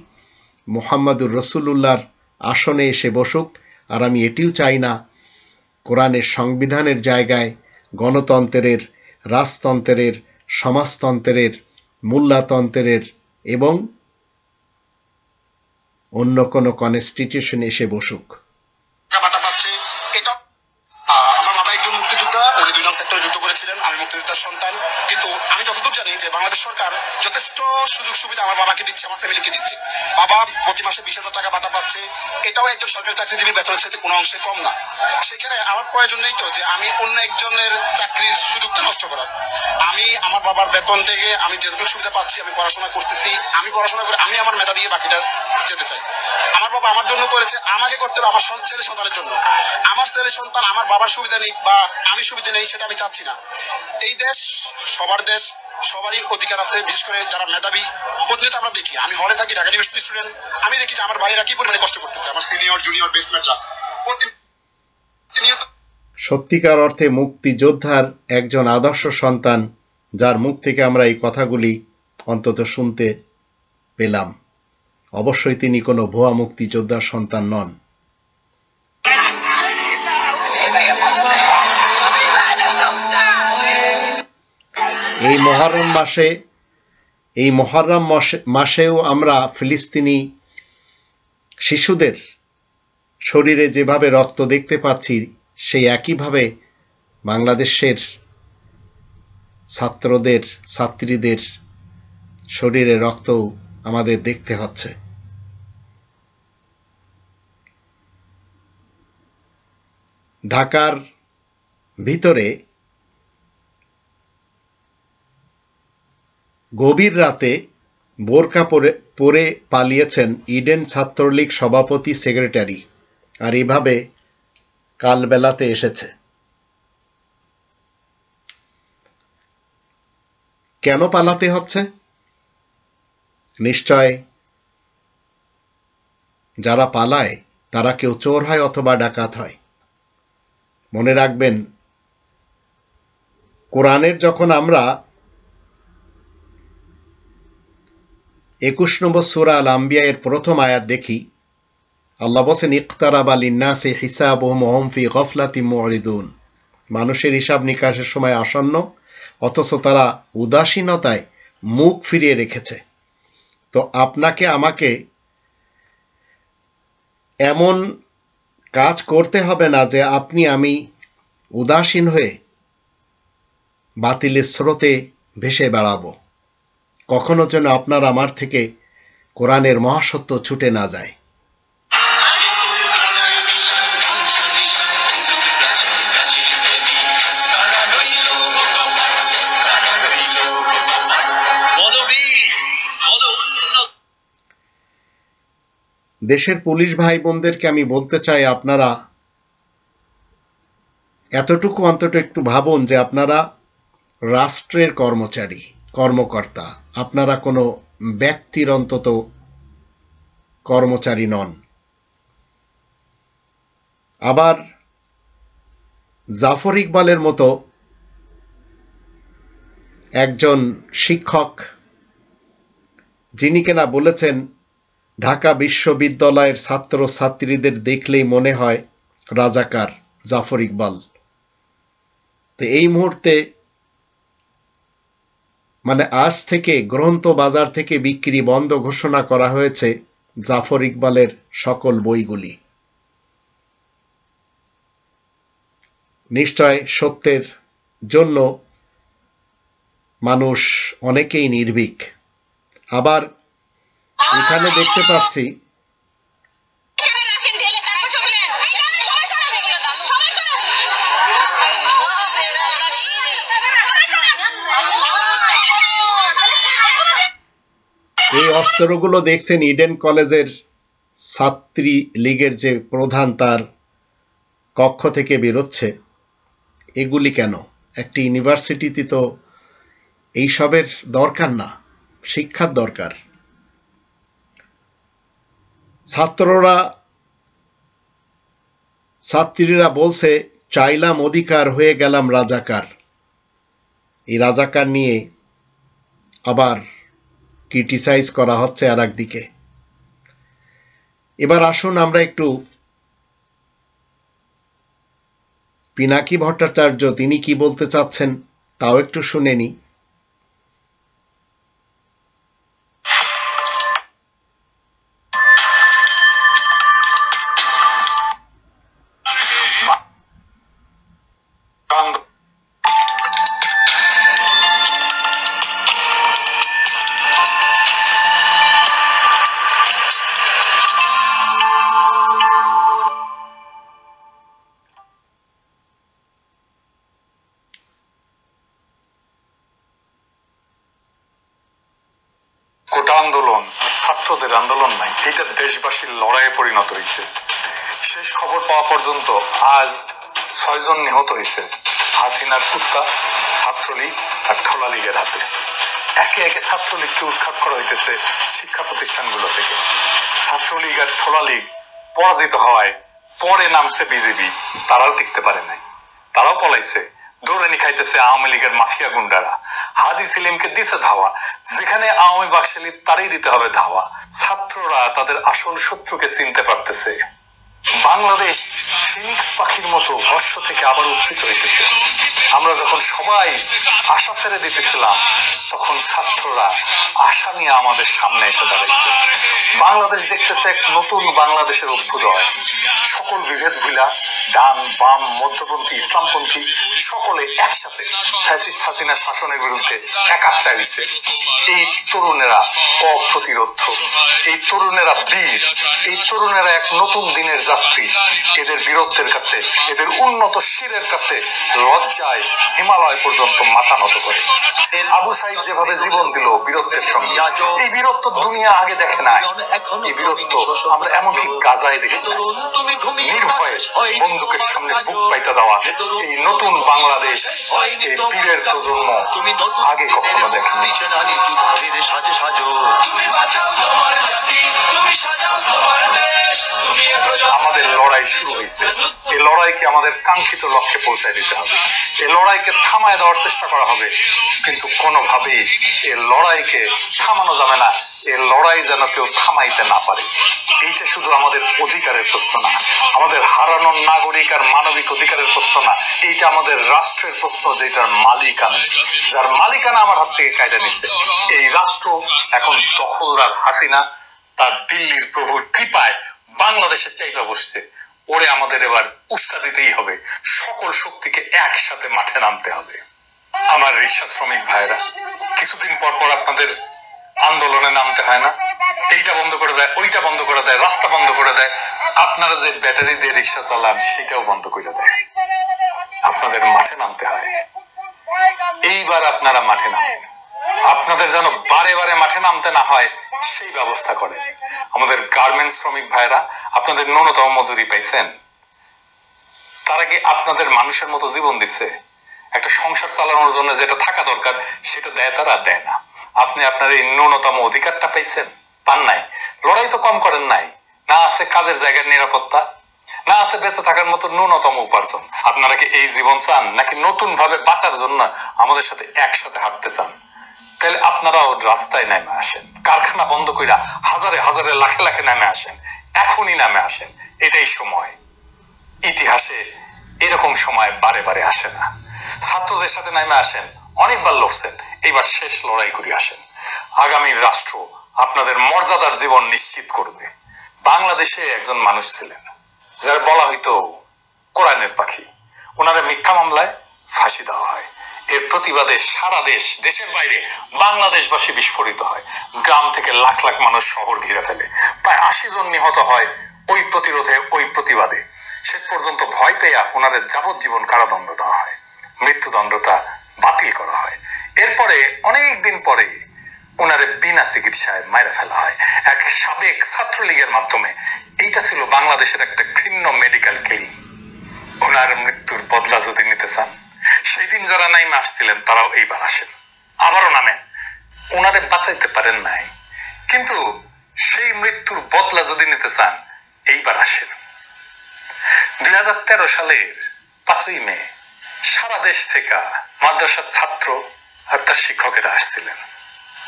A: মুহাম্মাদুর রাসূলুল্লাহর আসনে এসে বসুক, আর আমি এটিও চাই না কোরআনের সংবিধানের জায়গায় গণতন্ত্রের, রাজতন্ত্রের, সমাজতন্ত্রের, মোল্লাতন্ত্রের এবং অন্য কোনো কনস্টিটিউশন এসে বসুক।
C: বাধা পাচ্ছে এটা। আমার বাবা একজন মুক্তিযোদ্ধা, উনি 2 নং সেক্টরে যুদ্ধ করেছিলেন, আমি মুক্তিযোদ্ধার সন্তান। কিন্তু আমি যতদূর জানি যে বাংলাদেশ সরকার যথেষ্ট সুযোগ সুবিধা আমার বাবাকে দিচ্ছে, আমার ফ্যামিলিকে দিচ্ছে। বাবা প্রতি মাসে 20,000 টাকা ভাতা পাচ্ছে, এটাও একজন সরকারি চাকরিজীবীর বেতনের সাথে কোনো অংশে কম না। সেখানে আমার প্রয়োজন নেই তো যে আমি অন্য একজনের চাকরির সুযোগটা নষ্ট করার। আমি আমার বাবার বেতন থেকে আমি যেটুকু সুবিধা পাচ্ছি, আমি পড়াশোনা করতেছি, আমি পড়াশোনা করে আমি আমার মেধা দিয়ে বাকিটা যেতে চাই। আমার বাবা আমার জন্য করেছে, আমাকে করতে হবে আমার ছেলে সন্তানের জন্য। আমার ছেলে সন্তান আমার বাবার সুবিধা নেই বা আমি সুবিধা নেই, সেটা আমি চাচ্ছি না। এই দেশ সবার দেশ, সবারই অধিকার আছে। বিশেষ করে যারা মেধাবী, প্রতিনিয়ত আমরা দেখি, আমি হলে থাকি, ঢাকা ইউনিভার্সিটি স্টুডেন্ট, আমি দেখি যে আমার ভাইয়েরা কি পরিমাণে কষ্ট করতেছে, আমার সিনিয়র জুনিয়র বেসমেটরা প্রতিনিয়ত।
A: সত্যিকার অর্থে মুক্তিযোদ্ধার একজন আদর্শ সন্তান, যার মুখ থেকে আমরা এই কথাগুলি অন্তত শুনতে পেলাম। অবশ্যই তিনি কোনো ভুয়া মুক্তিযোদ্ধার সন্তান নন। এই মুহররম মাসেও আমরা ফিলিস্তিনি শিশুদের শরীরে যেভাবে রক্ত দেখতে পাচ্ছি, সেই একইভাবে বাংলাদেশের ছাত্রীদের শরীরে রক্ত আমাদের দেখতে হচ্ছে। ঢাকার ভিতরে গভীর রাতে বোরকা পরে পালিয়েছেন ইডেন ছাত্রলীগ সভাপতি সেক্রেটারি, আর এভাবে কালবেলাতে এসেছে। কেন পালাতে হচ্ছে? নিশ্চয় যারা পালায় তারা কেউ চোর হয় অথবা ডাকাত হয়। মনে রাখবেন, কোরআনের যখন আমরা 21 নম্বর সূরা আল আম্বিয়া এর প্রথম আয়াত দেখি, আল্লাহ বলেন ইকতারাবা লিন্নাসি হিসাবুহুম ওয়া হুম ফি গাফলাতিন মুরিদুন। মানুষের হিসাব নিকাশের সময় আসন্ন, অথচ তারা উদাসীনতায় মুখ ফিরিয়ে রেখেছে। তো আপনাকে আমাকে এমন কাজ করতে হবে না যে আমি উদাসীন হয়ে বাতিলের স্রোতে ভেসে বেড়াবো। কখনো যেন আপনার আমার থেকে কোরআনের মহাসত্য ছুটে না যায়। দেশের পুলিশ ভাই বোনদেরকে আমি বলতে চাই, আপনারা এতটুকু অন্তত একটু ভাবুন যে আপনারা রাষ্ট্রের কর্মকর্তা, আপনারা কোনো ব্যক্তির অন্তত কর্মচারী নন। আবার জাফর ইকবালের মতো একজন শিক্ষক, যিনি কিনা বলেছেন ঢাকা বিশ্ববিদ্যালয়ের ছাত্র ছাত্রীদের দেখলেই মনে হয় রাজাকার জাফর ইকবাল, তো এই মুহূর্তে মানে আজ থেকে গ্রন্থ বাজার থেকে বিক্রি বন্ধ ঘোষণা করা হয়েছে জাফর ইকবালের সকল বইগুলি। নিশ্চয় সত্যের জন্য মানুষ অনেকেই নির্ভীক। আবার এখানে দেখতে পাচ্ছি এই অস্ত্রগুলো দেখছেন ইডেন কলেজের ছাত্রী লীগের যে প্রধান তার কক্ষ থেকে বেরোচ্ছে। এগুলি কেন? একটি ইউনিভার্সিটিতে তো এইসবের দরকার না, শিক্ষার দরকার। ছাত্রীরা বলছে চাইলাম অধিকার, হয়ে গেলাম রাজাকার। এই রাজাকার নিয়ে আবার ক্রিটিসাইজ করা হচ্ছে আর একদিকে। এবার আসুন আমরা একটু পিনাকি ভট্টাচার্য তিনি কি বলতে চাচ্ছেন তাও একটু শুনে নিই।
F: কোটা আন্দোলন ছাত্রদের আন্দোলন নাই, এটা দেশবাসীর লড়াইয়ে পরিণত হয়েছে। শেষ খবর পাওয়া পর্যন্ত আজ 6 জন নিহত হয়েছে হাসিনার কুত্তা, ছাত্রলীগ আর ঠোলা লীগের হাতে। একে একে ছাত্রলীগকে উৎখাত করা হইতেছে শিক্ষা প্রতিষ্ঠানগুলো থেকে। ছাত্রলীগ আর ঠোলা লীগ পরাজিত হওয়ায় পরে নামছে বিজেপি, তারাও টিকতে পারে নাই, তারাও পলাইছে। দৌড়ানি খাইতেছে আওয়ামী লীগের মাফিয়া গুন্ডারা। হাজি সেলিমকে দিছে ধাওয়া, যেখানে আওয়ামী বাকশালী তারই দিতে হবে ধাওয়া। ছাত্ররা তাদের আসল শত্রুকে চিনতে পারতেছে। বাংলাদেশ ফিনিক্স পাখির মতো হর্ষ থেকে আবার উত্থিত হইতেছে। আমরা যখন সবাই আশা ছেড়ে দিতেছিলাম, তখন ছাত্ররা আশা নিয়ে আমাদের সামনে এসে দাঁড়াইছে। বাংলাদেশ দেখতেছে এক নতুন বাংলাদেশের অভ্যুদয়। সকল বিভেদ ভুলা ডান বাম মধ্যপন্থী ইসলামপন্থী সকলে একসাথে ফ্যাসিস্ট হাসিনা শাসনের বিরুদ্ধে একাত্তা হইছে। এই তরুণেরা অপ্রতিরোধ্য, এই তরুণেরা বীর, এই তরুণেরা এক নতুন দিনের যাত্রী। এদের বীরত্বের কাছে, এদের উন্নত শিরের কাছে লজ্জায় হিমালয় পর্যন্ত মাথা নত করে। আবু সাইদ যেভাবে জীবন দিল বীরত্বের সঙ্গে, এই বীরত্ব দুনিয়া আগে দেখে নাই। এই বীরত্ব আমরা এমনকি গাজায় দেখি। নির্ভয়ে বন্দুকের সামনে বুক পাইতে দেওয়া এই নতুন বাংলাদেশ, এই বীরের প্রজন্ম আগে কখনো দেখেনি। আমাদের লড়াই শুরু হয়েছে। এই লড়াইকে আমাদের কাঙ্ক্ষিত লক্ষ্যে পৌঁছায় দিতে হবে। এই লড়াইকে থামায় দেওয়ার চেষ্টা করা হবে, কিন্তু কোনোভাবেই এই লড়াইকে থামানো যাবে না। এই লড়াই যেন কেউ থামাইতে না পারে। এইটা শুধু আমাদের অধিকারের প্রশ্ন না, আমাদের হারানোর নাগরিক আর মানবিক অধিকারের প্রশ্ন না, এইটা আমাদের রাষ্ট্রের প্রশ্ন, যেটার মালিকানা, যার মালিকানা আমার হাত থেকে কাইটা নিচ্ছে। এই রাষ্ট্র এখন দখলদার হাসিনা তার দিল্লির প্রভুর কৃপায় বাংলাদেশের চাইপা বসছে। ওরে আমাদের এবার উস্কা দিতেই হবে, সকল শক্তিকে একসাথে মাঠে নামতে হবে। আমার রিক্সা শ্রমিক ভাইরা, কিছুদিন পর পর আপনাদের আন্দোলনে নামতে হয় না? এইটা বন্ধ করে দেয়, ওইটা বন্ধ করে দেয়, রাস্তা বন্ধ করে দেয়। আপনারা যে ব্যাটারি দিয়ে রিক্সা চালান সেটাও বন্ধ করে দেয়। আপনাদের মাঠে নামতে হয়। এইবার আপনারা মাঠে নামেন। আপনাদের যেন বারে বারে মাঠে নামতে না হয় সেই ব্যবস্থা করেন। আমাদের গার্মেন্টস শ্রমিক ভাইরা, আপনাদের ন্যূনতম মজুরি পাইছেন? তারা কি আপনাদের মানুষের মতো জীবন দিচ্ছে? একটা সংসার চালানোর জন্য যেটা থাকা দরকার সেটা দেয় তারা? দেয় না। আপনি আপনার এই ন্যূনতম অধিকারটা পাইছেন? পান নাই। লড়াই তো কম করেন নাই। না আছে কাজের জায়গার নিরাপত্তা, না আছে বেঁচে থাকার মতো ন্যূনতম উপার্জন। আপনারা কি এই জীবন চান, নাকি নতুন ভাবে বাঁচার জন্য আমাদের সাথে একসাথে হাঁটতে চান? তাহলে আপনারাও রাস্তায় নেমে আসেন, কারখানা বন্ধ কইরা হাজারে হাজারে লাখে লাখে নেমে আসেন, এখনই নেমে আসেন। এটাই সময়। ইতিহাসে এরকম সময় বারে বারে আসে না। ছাত্রদের সাথে নামে আসেন, অনেকবার লড়ছেন, এইবার শেষ লড়াই করে আসেন। আগামীর রাষ্ট্র আপনাদের মর্যাদার জীবন নিশ্চিত করবে। বাংলাদেশে একজন মানুষ ছিলেন যারা বলা হইতো কোরআনের পাখি, ওনারা মিথ্যা মামলায় ফাঁসি দেওয়া হয়। এর প্রতিবাদে সারা দেশ, দেশের বাইরে বাংলাদেশবাসী বিস্ফোরিত হয়। গ্রাম থেকে লাখ লাখ মানুষ শহর ঘিরে ফেলে, প্রায় 80 জন নিহত হয় ওই প্রতিরোধে, ওই প্রতিবাদে। শেষ পর্যন্ত ভয় পেয়ে ওনাদের যাবজ্জীবন কারাদণ্ড দেওয়া হয়, মৃত্যুদণ্ডটা বাতিল করা হয়। এরপরে অনেক দিন পরে ওনারে বিনা চিকিৎসায় মাইরা ফেলা হয় এক সাবেক ছাত্রলীগের মাধ্যমে। এইটা ছিল বাংলাদেশের একটা ঘৃণ্য মেডিকেল ক্লিনিক। ওনার মৃত্যুর বদলা যদি নিতে চান, সেই দিন যারা নাইমে আসছিলেন তারাও এইবার আসেন, আবারও নামেন। ওনারে বাঁচাইতে পারেন নাই, কিন্তু সেই মৃত্যুর বদলা যদি নিতে চান এইবার আসেন। 2013 সালের 5ই মে সারা দেশ থেকে মাদ্রাসার ছাত্র আর তার শিক্ষকেরা আসছিলেন।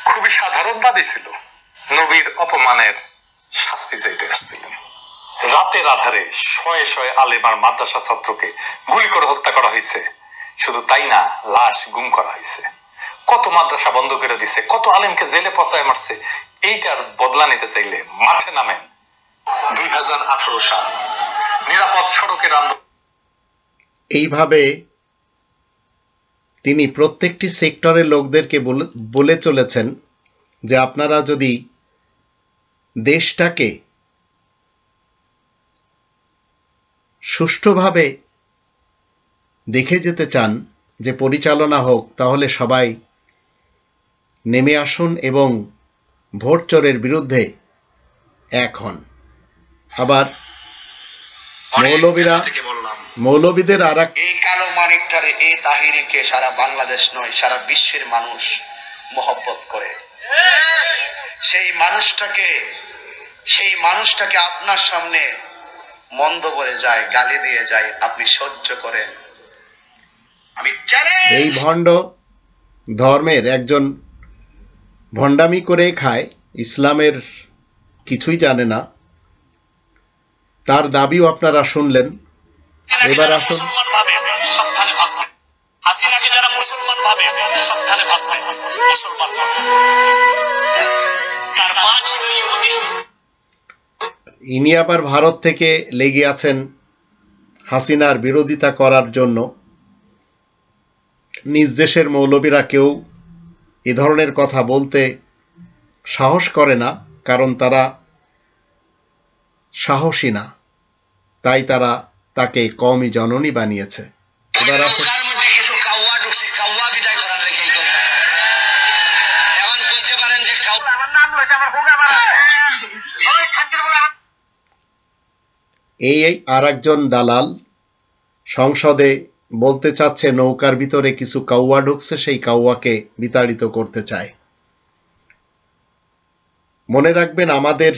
F: খুবই সাধারণ দাবি ছিল, নবীর অপমানের শাস্তি চাইতে আসছিলেন। রাতের আধারে শয়ে শয়ে আলেম আর মাদ্রাসা ছাত্রকে গুলি করে হত্যা করা হয়েছে। শুধু তাই না, লাশ গুম করা হয়েছে। কত মাদ্রাসা বন্ধ করে দিছে, কত আলেমকে জেলে পচায় মারছে। এইটার বদলা নিতে চাইলে মাঠে নামেন। 2018 সাল নিরাপদ সড়কের আন্দোলন।
A: এইভাবে তিনি প্রত্যেকটি সেক্টরের লোকদেরকে বলে চলেছেন যে আপনারা যদি দেশটাকে সুষ্ঠুভাবে দেখে যেতে চান যে পরিচালনা হোক, তাহলে সবাই নেমে আসুন এবং ভোট চোরের বিরুদ্ধে এক হন। আবার মৌলবীদের আর
G: এই কালো মানিকটারে, এই তাহিরিকে সারা বাংলাদেশ নয় সারা বিশ্বের মানুষ মহব্বত করে। সেই মানুষটাকে আপনার সামনে মন্দ বলে যায়, গালি দিয়ে যায়, আপনি সহ্য করেন। আমি
A: এই ভণ্ড ধর্মের একজন ভণ্ডামি করে খায়, ইসলামের কিছুই জানে না, তার দাবিও আপনারা শুনলেন। এবার আসুন,
H: হাসিনাকে যারা মুসলমান ভাবে সাবধানে ভাববে, মুসলমান তার মা ছিল ইহুদি।
A: ইনি আবার ভারত থেকে লেগে আছেন হাসিনার বিরোধিতা করার জন্য। নিজ দেশের মৌলবীরা কেউ এ ধরনের কথা বলতে সাহস করে না, কারণ তারা সাহসী না, তাই তারা তাকে কওমি জননী বানিয়েছে। এবার আসুন, এই আর একজন দালাল সংসদে বলতে চাচ্ছে নৌকার ভিতরে কিছু কাউয়া ঢুকছে, সেই কাউয়াকে বিতাড়িত করতে চায়। মনে রাখবেন, আমাদের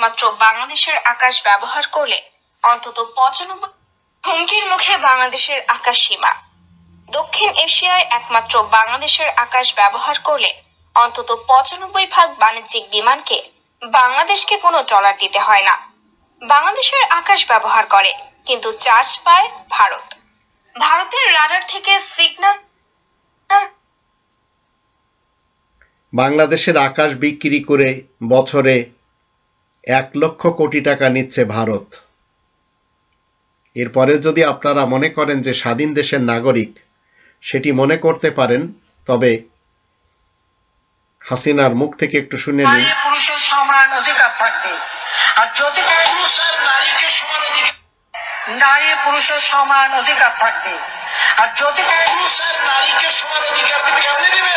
I: মাত্র বাংলাদেশের আকাশ ব্যবহার করলে অন্তত 95 হুমকির মুখে বাংলাদেশের আকাশ সীমা। দক্ষিণ এশিয়ায় একমাত্র বাংলাদেশের আকাশ ব্যবহার করলে অন্তত 95% বাণিজ্যিক বিমানকে বাংলাদেশকে কোনো ডলার দিতে হয় না। বাংলাদেশের আকাশ ব্যবহার করে, কিন্তু চার্জ পায় ভারত। ভারতের রাডার থেকে সিগন্যাল।
A: বাংলাদেশের আকাশ বিক্রি করে বছরে 1 লক্ষ কোটি টাকা নিচ্ছে ভারত। এরপরে যদি আপনারা মনে করেন যে স্বাধীন দেশের নাগরিক, সেটি মনে করতে পারেন, তবে হাসিনার মুখ থেকে একটু শুনে নিন।
H: পুরুষের সমান অধিকার থাকবে, আর যদি পুরুষের নারীকে সমান অধিকার, নারী পুরুষের সমান অধিকার থাকবে, আর যদি পুরুষের নারীকে সমান অধিকার দিবে, কেমনে দিবে?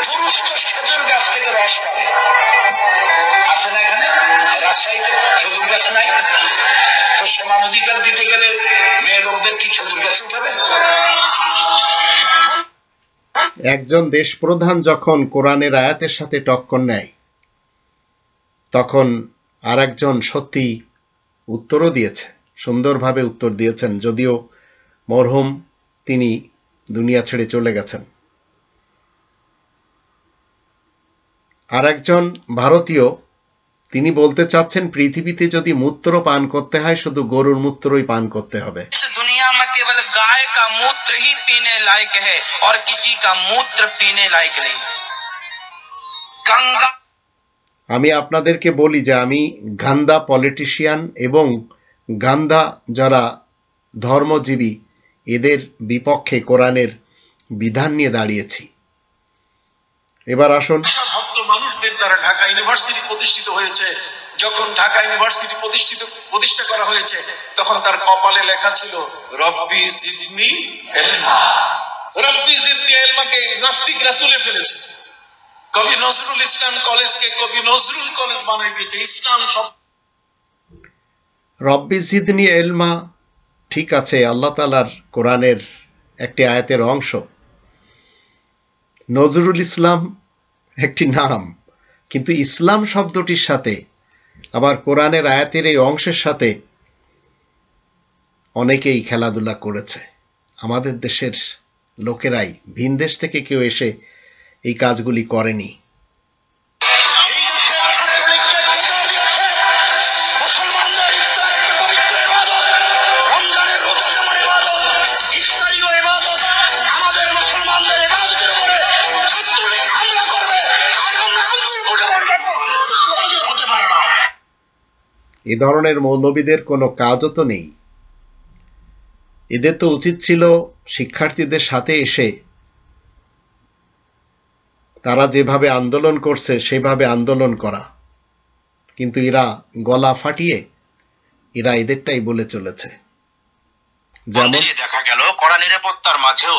H: পুরুষ তো খেজুর গাছ থেকে রস পাবে, আছে না? এখানে রাজশাহীতে খেজুর গাছ নাই, তো সমান অধিকার দিতে গেলে মেয়ে লোকদের কি খেজুর গাছে উঠাবে?
A: একজন দেশপ্রধান যখন কোরআনের আয়াতের সাথে টক্কর নেয়, তখন আর একজন সত্যি উত্তরও দিয়েছে, সুন্দরভাবে উত্তর দিয়েছেন, যদিও মরহুম তিনি দুনিয়া ছেড়ে চলে গেছেন। আর একজন ভারতীয়, তিনি বলতে চাচ্ছেন পৃথিবীতে যদি মূত্র পান করতে হয়, শুধু গরুর মূত্রই পান করতে হবে।
H: দুনিয়া আমাকে
J: केवल गाय का मूत्र ही पीने लायक है और किसी का मूत्र पीने लायक नहीं। गंगा
A: আমি আপনাদেরকে বলি যে আমি গান্দা পলিটিশিয়ান এবং গান্দা যারা ধর্মজীবী এদের বিপক্ষে কোরআনের বিধান নিয়ে দাঁড়িয়েছি। এবার আসুন,
K: ভক্ত মানুষদের দ্বারা ঢাকা ইউনিভার্সিটি প্রতিষ্ঠিত হয়েছে। যখন ঢাকা ইউনিভার্সিটি প্রতিষ্ঠা করা হয়েছে তখন তার কপালে লেখা ছিল রব্বি জিদনি ইলমা। রব্বি জিদনি ইলমাকে নাস্তিকরা তুলে ফেলেছে। কবি নজরুল ইসলাম কলেজকে কবি নজরুল কলেজ বানাই দিয়েছে। ইসলাম সব
A: রব্বি জিদনি ইলমা ঠিক আছে, আল্লাহ তাআলার কোরআনের একটি আয়াতের অংশ। নজরুল ইসলাম একটি নাম, কিন্তু ইসলাম শব্দটির সাথে আবার কোরআনের আয়াতের এই অংশের সাথে অনেকেই খেলাধুলা করেছে। আমাদের দেশের লোকেরাই, ভিন দেশ থেকে কেউ এসে এই কাজগুলি করেনি। এ ধরনের মৌলবীদের কোনো কাজও তো নেই। এদের তো উচিত ছিল শিক্ষার্থীদের সাথে এসে তারা যেভাবে আন্দোলন করছে সেভাবে আন্দোলন করা, কিন্তু এরা গলা ফাটিয়ে এরা এদেরটাই বলে চলেছে। যেমন
B: দেখা গেল কড়া নিরাপত্তার মাঝেও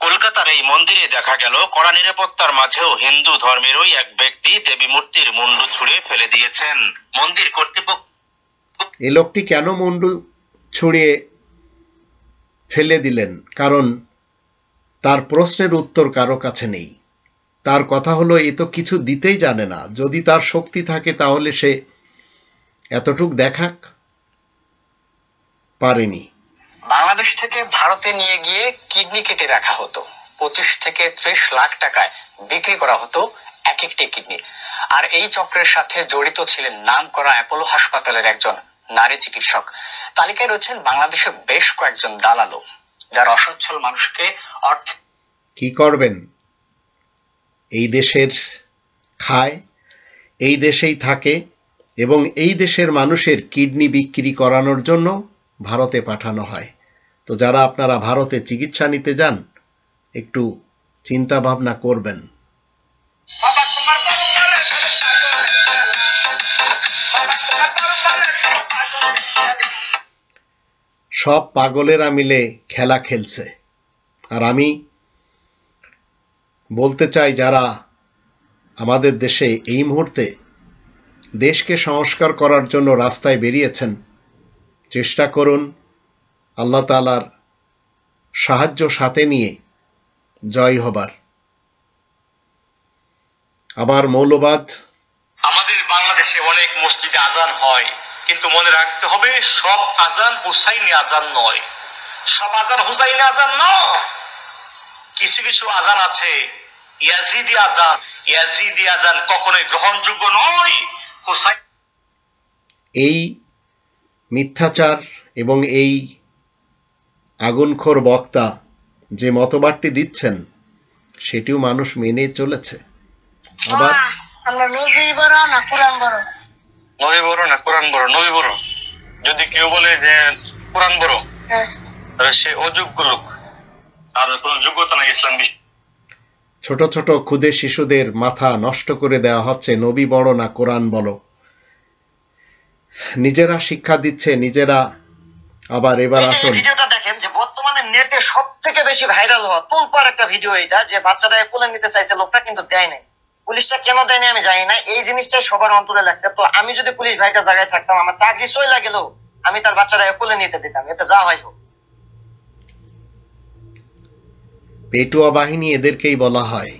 B: কলকাতার এই মন্দিরে দেখা গেল কড়া নিরাপত্তার মাঝেও হিন্দু ধর্মেরই এক ব্যক্তি দেবী মূর্তির মুন্ডু ছুঁড়ে ফেলে দিয়েছেন। মন্দির কর্তৃপক্ষ
A: এই লোকটি কেন মুন্ডু ছুঁড়িয়ে ফেলে দিলেন? কারণ তার প্রশ্নের উত্তর কারো কাছে নেই। তার কথা হলো এ তো কিছু দিতেই জানে না। যদি তার শক্তি থাকে তাহলে সে এতটুক দেখাক, পারেনি।
L: বাংলাদেশ থেকে ভারতে নিয়ে গিয়ে কিডনি কেটে রাখা হতো। 25 থেকে 30 লাখ টাকায় বিক্রি করা হতো এক একটি কিডনি। আর এই চক্রের সাথে জড়িত ছিলেন নামকরা অ্যাপোলো হাসপাতালের একজন নারী চিকিৎসক। তালিকায় রয়েছেন বাংলাদেশের বেশ কয়েকজন দালালও, যারা অসচ্ছল মানুষকে অর্থ
A: কি করবেন? এই দেশের খায়, এই দেশেই থাকে এবং এই দেশের মানুষের কিডনি বিক্রি করানোর জন্য ভারতে পাঠানো হয়। তো যারা আপনারা ভারতে চিকিৎসা নিতে যান, একটু চিন্তা ভাবনা করবেন। সব পাগলেরা মিলে খেলা খেলছে। আর আমি বলতে চাই, যারা আমাদের দেশে এই মুহূর্তে দেশকে সংস্কার করার জন্য রাস্তায় বেরিয়েছেন, চেষ্টা করুন আল্লাহ তাআলার সাহায্য সাথে নিয়ে জয় হবার। আবার মৌলবাদ,
F: আমাদের বাংলাদেশে অনেক মসজিদে আজান হয়, কিন্তু মনে রাখতে হবে সব আজান হুসাইনি আজান নয়, সব আজান হুসাইনি আজান নয়। কিছু কিছু আজান আছে ইয়াজিদি আজান, ইয়াজিদি আজান কখনোই গ্রহণযোগ্য নয়। হুসাইন
A: এই মিথ্যাচার এবং এই আগুনখোর বক্তা যে মতবাদটি দিচ্ছেন সেটিও মানুষ মেনে চলেছে। আবার
E: আমরা নবী বড় না কোরআন বড়?
F: নবী বড় না কোরআন বড়? নবী বড়। যদি কেউ বলে যে কোরআন বড়, তাহলে সে অযোগ্য লোক, আর কোনো যোগ্যতা নাই ইসলাম।
A: ছোট ছোট ক্ষুদে শিশুদের মাথা নষ্ট করে দেওয়া হচ্ছে, নবী বড় না কোরআন বলো। নিজেরা শিক্ষা দিচ্ছে নিজেরা। আবার এবার আসুন,
H: ভিডিওটা দেখেন যে বর্তমানে নেটে সবথেকে বেশি ভাইরাল হওয়া তোলপাড় একটা ভিডিও এটা, যে বাচ্চাটাকে কোলে নিতে চাইছে, লোকটা কিন্তু দেয় নাই। পুলিশটা কেন দেয়নি আমি জানি না, এই জিনিসটাই সবার অন্তরে লাগছে। তো আমি যদি পুলিশ ভাইটা জায়গায় থাকতাম, আমার চাকরি চলে গেলেও আমি তার বাচ্চাটাকে কোলে নিতে দিতাম, এতে যা হয় হোক।
A: পেটুয়া বাহিনী এদেরকেই বলা হয়।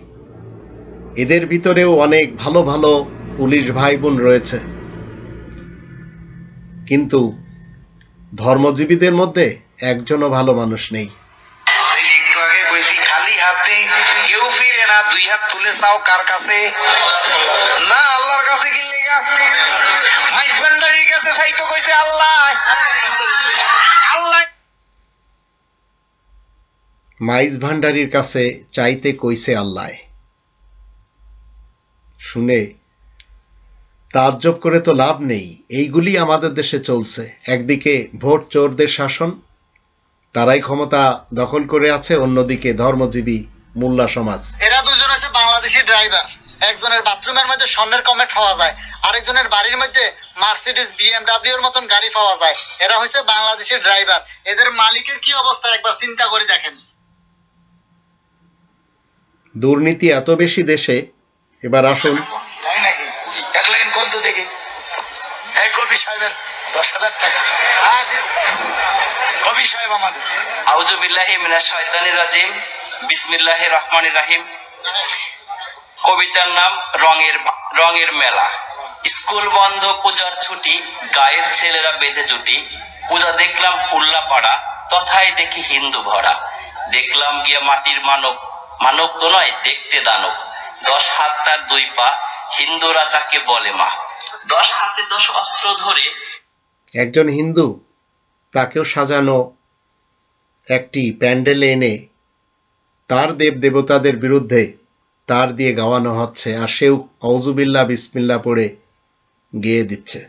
A: এদের ভিতরেও অনেক ভালো ভালো পুলিশ ভাই বোন রয়েছে, কিন্তু ধর্মজীবীদের মধ্যে একজনও ভালো মানুষ নেই।
G: খালি হাতে কেউ ফিরে না, 2 হাত তুলে চাও কার কাছে? না আল্লাহর কাছে। কি লেগা মাইজবান্ডারির কাছে চাইতো কইছে আল্লাহ। আল্লাহ
A: মাইজ ভান্ডারীর কাছে চাইতে কইছে আল্লাহ। শুনে তাজ্জব করে তো লাভ নেই, এইগুলি আমাদের দেশে চলছে। একদিকে ভোট চোরদের শাসন, তারাই ক্ষমতা দখল করে আছে, অন্যদিকে ধর্মজীবী মোল্লা সমাজ।
H: এরা দুজন আছে বাংলাদেশি ড্রাইভার, একজনের বাথরুমের মধ্যে স্বর্ণের কমেট পাওয়া যায়, আরেকজনের বাড়ির মধ্যে মার্সিডিজ বিএমডব্লিউ এর মতন গাড়ি পাওয়া যায়। এরা হচ্ছে বাংলাদেশি ড্রাইভার। এদের মালিকের কি অবস্থা একবার চিন্তা করে দেখেন।
A: দুর্নীতি এত বেশি দেশে। এবার আসুন,
K: তাই নাকি? এক লাইন কোন তো দেখি। এই কবি সাহেবের 10,000 টাকা। কবি সাহেব আমাদের।
J: আউযু বিল্লাহি মিনাশ শাইতানির রাজিম, বিসমিল্লাহির রহমানির রহিম। কবিতার নাম রঙের মেলা। স্কুল বন্ধ, পূজার ছুটি, গায়ের ছেলেরা বেঁধে জুটি। পূজা দেখলাম উল্লাপাড়া, তথায় দেখি হিন্দু ভরা। দেখলাম গিয়া মাটির মানব, মানব তো নয় দেখতে দানব। 10 হাত তার 2 পা, হিন্দুরা তাকে বলে মা। 10 হাতে 10 অস্ত্র ধরে
A: একজন হিন্দু, তাকেও সাজানো একটি প্যান্ডেলে এনে তার দেব দেবতাদের বিরুদ্ধে তার দিয়ে গাওয়ানো হচ্ছে, আর সেও আউযুবিল্লাহ বিসমিল্লাহ পড়ে গেয়ে দিচ্ছে।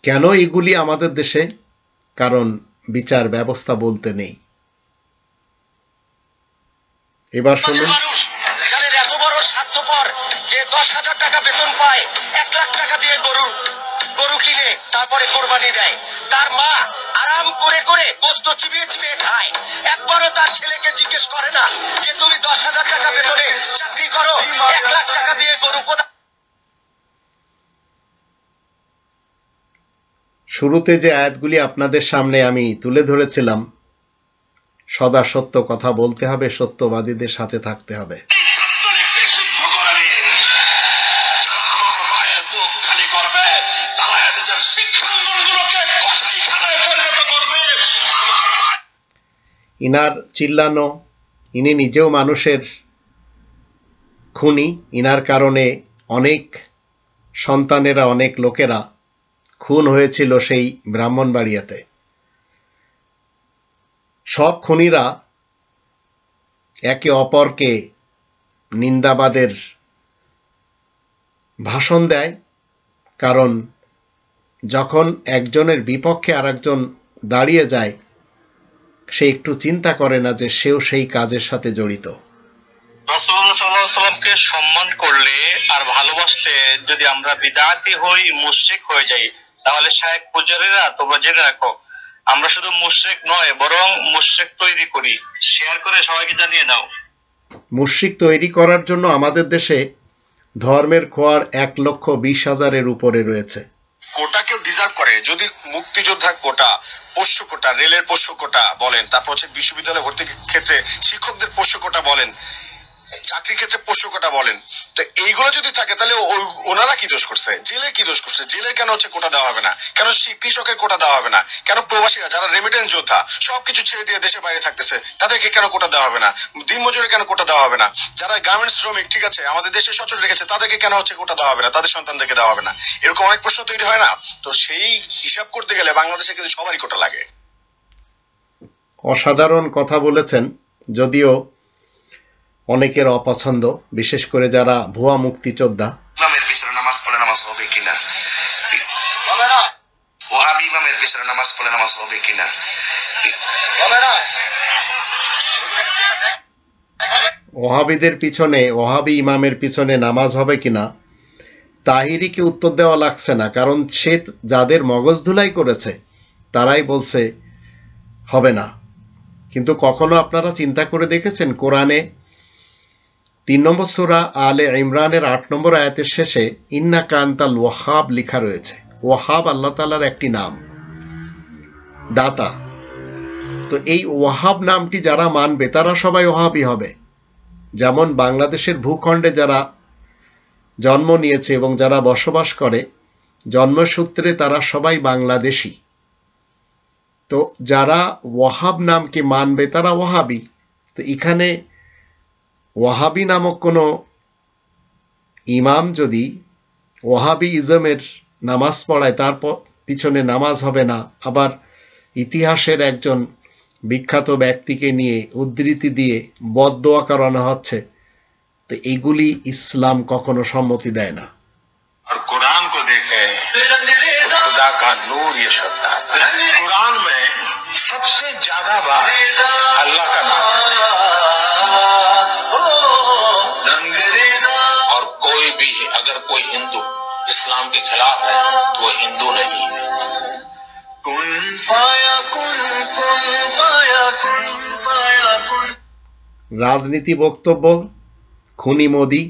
A: কেন এগুলি আমাদের দেশে? কারণ বিচার ব্যবস্থা বলতে নেই। এবার শুনুন,
H: যাদের এত বড় স্বার্থপর যে 10,000 টাকা বেতন পায়, 1 লাখ টাকা দিয়ে গরু কিনে তারপরে কোরবানি দেয়। তার মা আরাম করে করে গোস্ত চিবিয়ে চিবিয়ে খায়। একবারও তার ছেলেকে জিজ্ঞেস করে না যে তুমি 10,000 টাকা বেতনে চাকরি করো, 1 লাখ টাকা দিয়ে গরু কোথায়।
A: শুরুতে যে আয়াতগুলি আপনাদের সামনে আমি তুলে ধরেছিলাম, সদা সত্য কথা বলতে হবে, সত্যবাদীদের সাথে থাকতে হবে। ইনার চিল্লানো, ইনি নিজেও মানুষের খুনি। ইনার কারণে অনেক সন্তানেরা, অনেক লোকেরা খুন হয়েছিল সেই ব্রাহ্মণবাড়িয়াতে। সব খুনিরা একে অপরকে নিন্দাবাদের ভাষণ দেয়, কারণ যখন একজনের বিপক্ষে আরেকজন দাঁড়িয়ে যায়, সে একটু চিন্তা করে না যে সেও সেই কাজের সাথে জড়িত।
M: রাসূলুল্লাহ সাল্লাল্লাহু আলাইহি ওয়াসাল্লামকে সম্মান করলে আর ভালোবাসলে যদি আমরা বিদআতি হই, মুশরিক হয়ে যাই, তাহলে শায়েখ পূজারীরা তোমরা জেনে রাখো, আমরা শুধু মুশরিক নয় বরং মুশরিক তৈরি করি। শেয়ার করে সবাইকে জানিয়ে দাও।
A: মুশরিক তৈরি করার জন্য আমাদের দেশে ধর্মের খোয়ার 1,20,000-এর উপরে রয়েছে।
C: কোটা কেউ ডিজার্ভ করে, যদি মুক্তিযোদ্ধার কোটা, পোষ্য কোটা, রেলের পোষ্য কোটা বলেন, তারপর হচ্ছে বিশ্ববিদ্যালয় ভর্তির ক্ষেত্রে শিক্ষকদের পোষ্য কোটা বলেন, চাকরির ক্ষেত্রে পোষ্য কোটা বলেন, তো এইগুলো যদি থাকে তাহলে ওনারা কি দোষ করছে? জেলে কি দোষ করছে? জেলের কেন হচ্ছে কোটা দেওয়া হবে না? কেন কৃষকের কোটা দেওয়া হবে না? কেন প্রবাসীরা যারা রেমিটেন্স যোদ্ধা সবকিছু ছেড়ে দিয়ে দেশে বাইরে থাকতেছে, তাদেরকে কেন কোটা দেওয়া হবে না? দিনমজুরে কেন কোটা দেওয়া হবে না? যারা গার্মেন্টস শ্রমিক, ঠিক আছে, আমাদের দেশে সচল রেখেছে, তাদেরকে কেন হচ্ছে কোটা দেওয়া হবে না? তাদের সন্তানদেরকে দেওয়া হবে না? এরকম অনেক প্রশ্ন তৈরি হয় না? তো সেই হিসাব করতে গেলে বাংলাদেশে কিন্তু সবারই কোটা লাগে।
A: অসাধারণ কথা বলেছেন, যদিও অনেকের অপছন্দ, বিশেষ করে যারা ভুয়া মুক্তিযোদ্ধা।
G: ইমামের পিছনে নামাজ পড়লে নামাজ হবে কিনা, ওহাবি ইমামের পিছনে নামাজ পড়লে নামাজ হবে কিনা।
A: ওহাবিদের পিছনে, ওহাবি ইমামের পিছনে নামাজ হবে কিনা, তাহিরিকে উত্তর দেওয়া লাগছে না, কারণ সে যাদের মগজ ধুলাই করেছে তারাই বলছে হবে না। কিন্তু কখনো আপনারা চিন্তা করে দেখেছেন, কোরআনে 3 নম্বর সূরা আলে ইমরানের 8 নম্বর আয়াতের শেষে ইন্নাকা আনতাল ওয়াহাব লেখা রয়েছে। ওয়াহাব আল্লাহ তাআলার একটি নাম, দাতা। তো এই ওয়াহাব নামটি যারা মানবে তারা সবাই ওহাবি হবে। যেমন বাংলাদেশের ভূখণ্ডে যারা জন্ম নিয়েছে এবং যারা বসবাস করে, জন্মসূত্রে তারা সবাই বাংলাদেশী। তো যারা ওয়াহাব নামকে মানবে তারা ওয়াহাবি। তো এখানে ওয়াহাবি নামক কোনো ইমাম যদি ওয়াহাবি ইজমের নামাজ পড়ায়, তার পিছনে নামাজ হবে না। আবার ইতিহাসের একজন বিখ্যাত ব্যক্তিকে নিয়ে উদ্ধৃতি দিয়ে বদদোয়া করানো হচ্ছে, তো এগুলি ইসলাম কখনো সম্মতি দেয় না।
K: और कुरान को देखे तो खुदा का नूर ये शब्द आता है। कुरान में सबसे ज्यादा बार अल्लाह का नाम और कोई भी अगर कोई हिंदू इस्लाम के खिलाफ है तो वो हिंदू नहीं है।
A: রাজনীতি বক্তব্য, খুনি মোদি